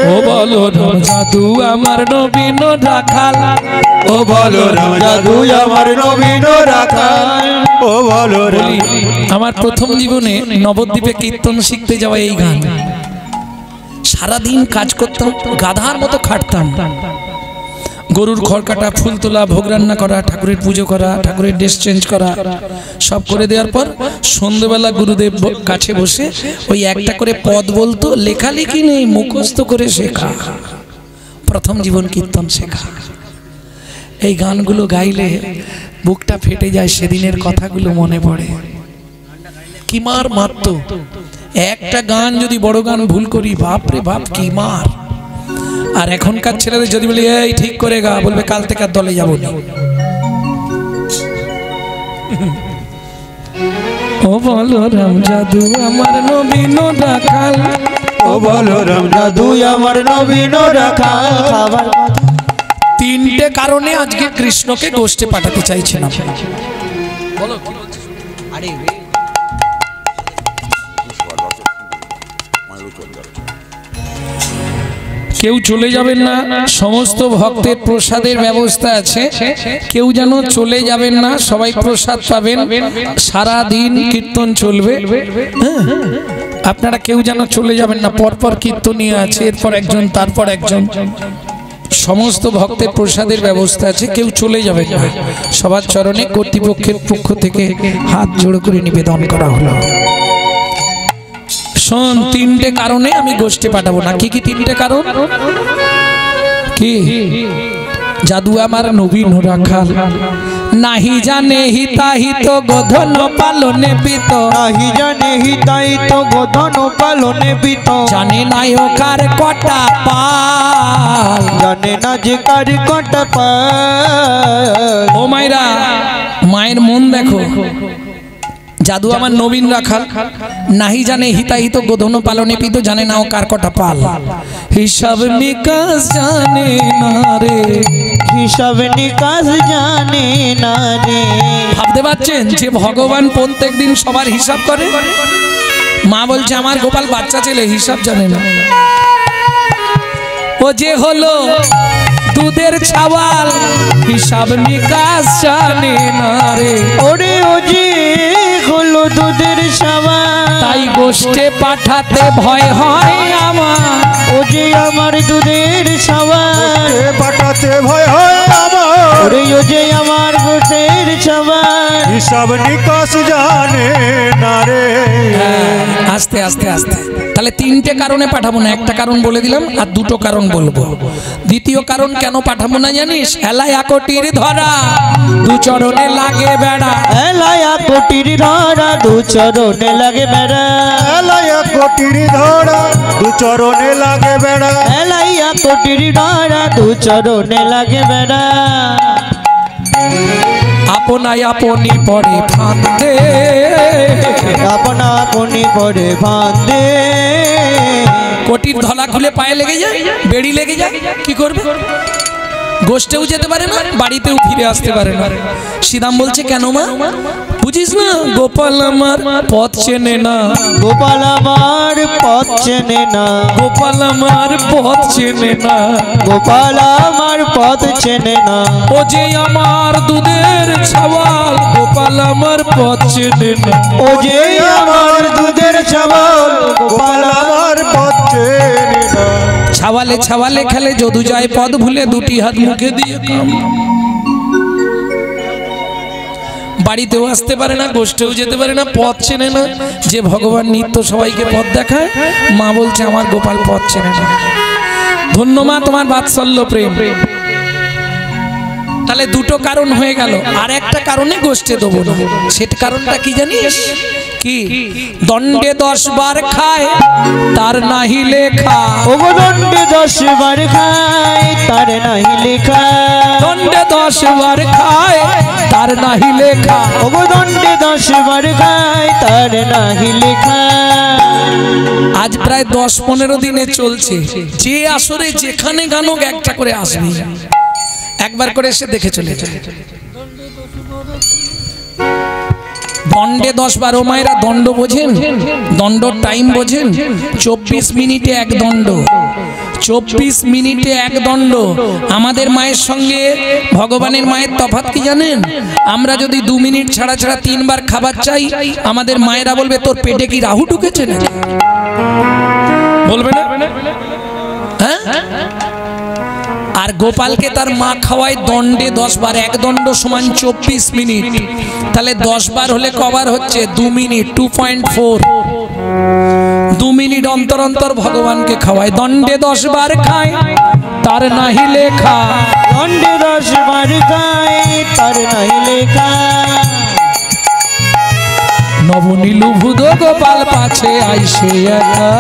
ও বলরাম জাদু আমার নবীন রাখাল ও বলরাম জাদু আমার নবীন রাখাল ও বলরাম বলি আমার প্রথম জীবনে নবদ্বীপে কীর্তন শিখতে যাওয়া এই গান সারাদিন কাজ করতাম গাধার মতো খাটতাম গরুর খড় কাটা ফুল তোলা ভোগ রান্না করা ঠাকুরের পুজো করা ঠাকুরের ড্রেস চেঞ্জ করা সব করে দেওয়ার পর সন্ধ্যেবেলা গুরুদেব কাছে বসে ওই একটা করে পদ বলতো লেখালেখি নেই মুখস্থ করে শেখা প্রথম জীবন কীর্তন শেখা এই গানগুলো গাইলে বুকটা ফেটে যায় সেদিনের কথাগুলো মনে পড়ে কি মার মারত একটা গান যদি বড় গান ভুল করি বাপ রে বাপ কি মার আর এখনকার ছেলেদের যদি বলি এই ঠিক করে গা বলবে কাল থেকে আর দলে যাবো না ও বলরাম জাদু আমার নবীন রাখাল ও বলরাম জাদু আমার নবীন রাখাল খাবার তিনটে কারণে আজকে কৃষ্ণকে গোষ্ঠে পাঠাতে চাইছিলাম বলো কি বলছিস? কেউ চলে যাবেন না সমস্ত ভক্তের প্রসাদের ব্যবস্থা আছে কেউ যেন চলে যাবেন না সবাই প্রসাদ পাবেন সারা দিন কীর্তন চলবে হ্যাঁ আপনারা কেউ যেন চলে যাবেন না পরপর কীর্তনীয় আছে এরপর একজন তারপর একজন সমস্ত ভক্তের প্রসাদের ব্যবস্থা আছে কেউ চলে যাবে না সবার চরণে কর্তৃপক্ষের পক্ষ থেকে হাত জোড় করে নিবেদন করা হলো শোন তিনটে কারণে আমি গোষ্ঠী পাঠাবো না কি কি তিনটে কারণ কি জাদু আমার নবীন রাখাল নাহি জানে হিতাহিত গোধন পালনে পিত নাহি জানে হিতাহিত গোধন পালনে পিত জানে নায়কার কটা পাল জানে না যে কার কটা পাল ও মায়েরা মায়ের মন দেখো জাদু আমার নবীন রাখাল নাহি জানে হিতাহিত গোধন পালনে পিত জানে না ও কার কটা পাল হিসাব নিকাশ জানে না রে হিসাব নিকাশ জানে না রে ভাবতে পারছেন যে ভগবান প্রত্যেক দিন সবার হিসাব করে মা বলছে আমার গোপাল বাচ্চা ছেলে হিসাব জানে না ও যে হলো দুধের ছাওয়াল হিসাব নিকাশ জানে না রে। ওরে ও যে হলো দুধের ছাওয়াল, তাই গোষ্ঠে পাঠাতে ভয় হয় আমার। ও যে আমার দুধের ছাওয়াল, পাঠাতে ভয় হয় আমার। ওরে ও যে আমার দুধের ছাওয়াল, হিসাব নিকাশ জানে না রে। আস্তে আস্তে আস্তে, তাহলে তিনটে কারণে পাঠাবো না, একটা কারণ বলে দিলাম আর দুটো কারণ বলবো। দ্বিতীয় কারণ কেন পাঠাবো না জানিস? এলায়া কোটির ধরা দু চরণে লাগে বেড়া। এলায়া কোটির ধরা দু চরণে লাগে বেড়া, এলায়া কোটির ধরা দু চরণে লাগে বেড়া। এলাইয়া কোটির ধরা দু চরণে লাগে বেড়া। আপনায় আপনি পড়ে ফাঁদে, আপনা আপনি পড়ে ফাঁদে। কোটির ধলা খুলে পায়ে লেগে যায়, বেড়ি লেগে যায়, কি করবে? গোষ্ঠেও যেতে পারে না, বাড়িতেও ফিরে আসতে পারে না। শ্রীরাম বলছে কেন মা? বুঝিস না, গোপাল আমার পথ চেনে না। গোপাল আমার পথ চেনে না, গোপাল আমার পথ চেনে না। গোপাল আমার পথ চেনে না। ও যে আমার দুধের ছাওয়াল, গোপাল আমার পথ চেনে না। ও যে আমার দুধের ছাওয়াল, গোপাল আমার পথ চেনে না। ছাওয়ালে ছাওয়ালে খেলে, যদু যায় পথ ভুলে, দুটি হাত মুখে দিয়ে কাম। বাড়িতেও আসতে পারে না, গোষ্ঠেও যেতে পারে না, পথ চেনে না। যে ভগবান নিত্য সবাইকে পথ দেখায়, মা বলছে আমার গোপাল পথ চেনে না। ধন্য মা তোমার বাৎসল্য প্রেম। তাহলে দুটো কারণ হয়ে গেল, আর একটা কারণে গোষ্ঠে দেবো না। সেটা কারণটা কি জানিস? কি? দণ্ডে 10 বার খায় তার নাহি লেখা। ওগো দণ্ডে 10 বার খায় তার নাহি লেখা। দণ্ডে 10 বার খায় তার নাহি লেখা। ওগো দণ্ডে 10 বার খায় তার নাহি লেখা। আজ প্রায় 10-15 দিনে চলছে, যে আসরে যেখানে গানক একটা করে আসবে, একবার করে এসে দেখে চলে যায়। দণ্ডে 10 বার। ও মায়েরা, দণ্ড বোঝেন? দণ্ড টাইম বোঝেন? 24 মিনিটে এক দণ্ড, 24 মিনিটে এক দণ্ড। আমাদের মায়ের সঙ্গে ভগবানের মায়ের তফাৎ কি জানেন? আমরা যদি 2 মিনিট ছাড়া ছাড়া 3 বার খাবার চাই, আমাদের মায়েরা বলবে তোর পেটে কি রাহু ঢুকেছে নাকি? বলবে না? হ্যাঁ। আর গোপালকে তার মা খাওয়ায় দণ্ডে 10 বার। এক দণ্ড সমান 24 মিনিট। তাহলে 10 বার হলে কবার হচ্ছে? 2 মিনিট, 2.4। 2 মিনিট অন্তর অন্তর ভগবানকে খাওয়ায়। দণ্ডে 10 বার খায় তার নাহি লেখা। দণ্ডে 10 বার খায় তার নাহি লেখা। নবনীলু ভুদ গোপাল পাছে আইসে একা।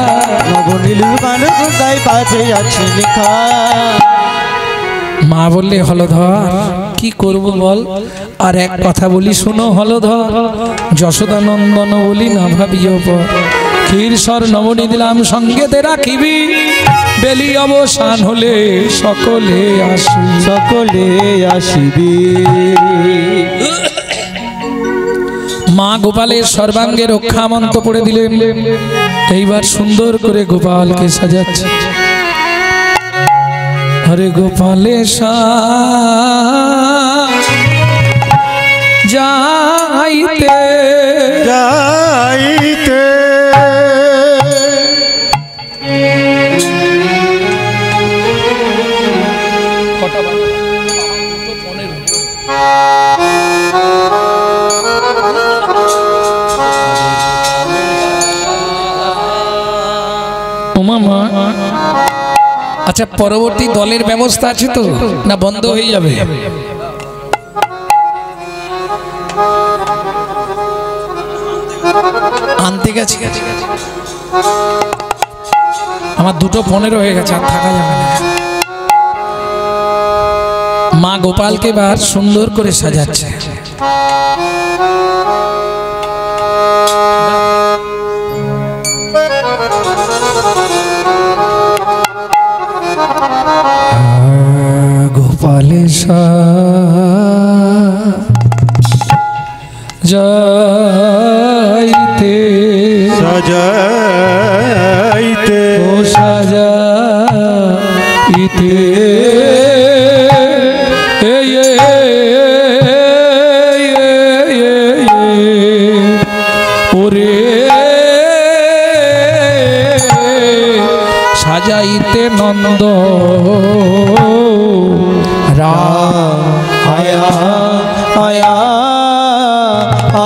নবনীলু গান গাই পাছে আছে লেখা। মা বললে হলধর কি করব বল? আর এক কথা বলি শোনো হলধর, যশোদা নন্দন বলি না ভাবিও পর। ক্ষীরসর নবনী দিলাম সঙ্গেতে রাখিবি, বেলি অবসান হলে সকলে আসি। সকলে আসিবি। মা গোপালের সর্বাঙ্গে রক্ষা মন্ত্র পড়ে দিলেন। এইবার সুন্দর করে গোপালকে সাজাচ্ছে। হরে গোপালে যাইতে যাইতে মামা। আচ্ছা, পরবর্তী দলের ব্যবস্থা আছে তো, না বন্ধ হয়ে যাবে? আনতে গেছে, আমার 2:15 হয়ে গেছে, আর থাকা যাবে না। মা গোপালকে এবার সুন্দর করে সাজাচ্ছে। গোপালে যাইতে সাজাইতে ও সাজাইতে ওরে সাজাইতে নন্দ আয়া আয়া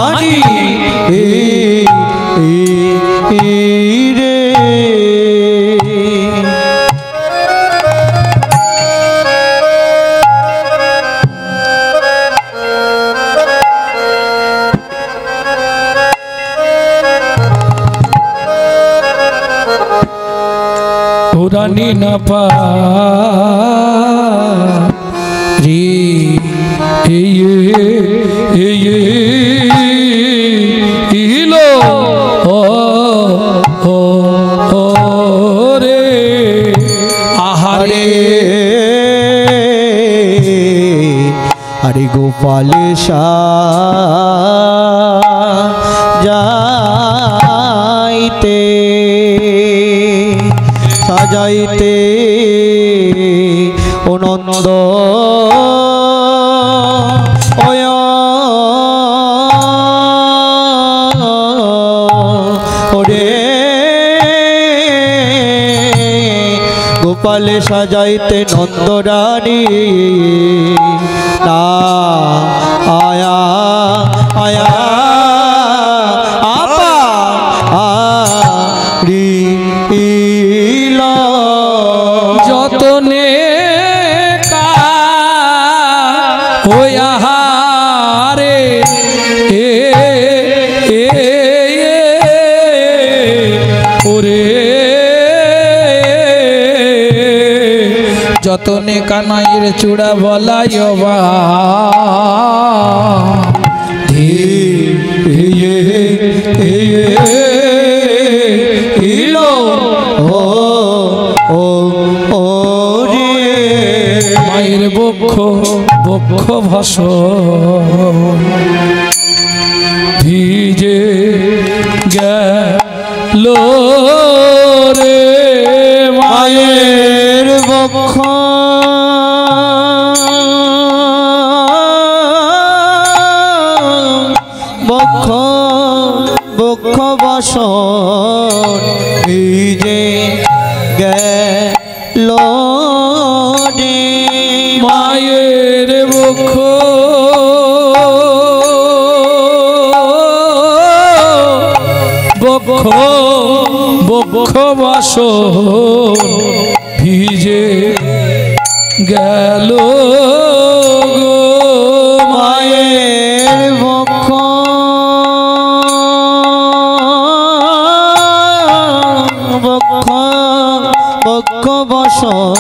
আনি রে পুরানি না পারি ইলো রে আহারে আরে গোপাল যাইতে সাজাইতে অনন্দ ওরে গোপাল সাজাইতে নন্দরানী না আয়া আয়া আপা যতনে রে ওরে যতনে কানাইয়ের চূড়া বলাই বা মায়ের বক্ষ বক্ষ ভাস ভিজে গেল রে মায়ের বক্ষ বক্ষ বক্ষ বসন ভিজে গেল রে মায়ের বক্ষ বক্ষ বক্ষ বাসন ভিজে গেল মায়ের বক্ষ বক্ষ বক্ষ বসন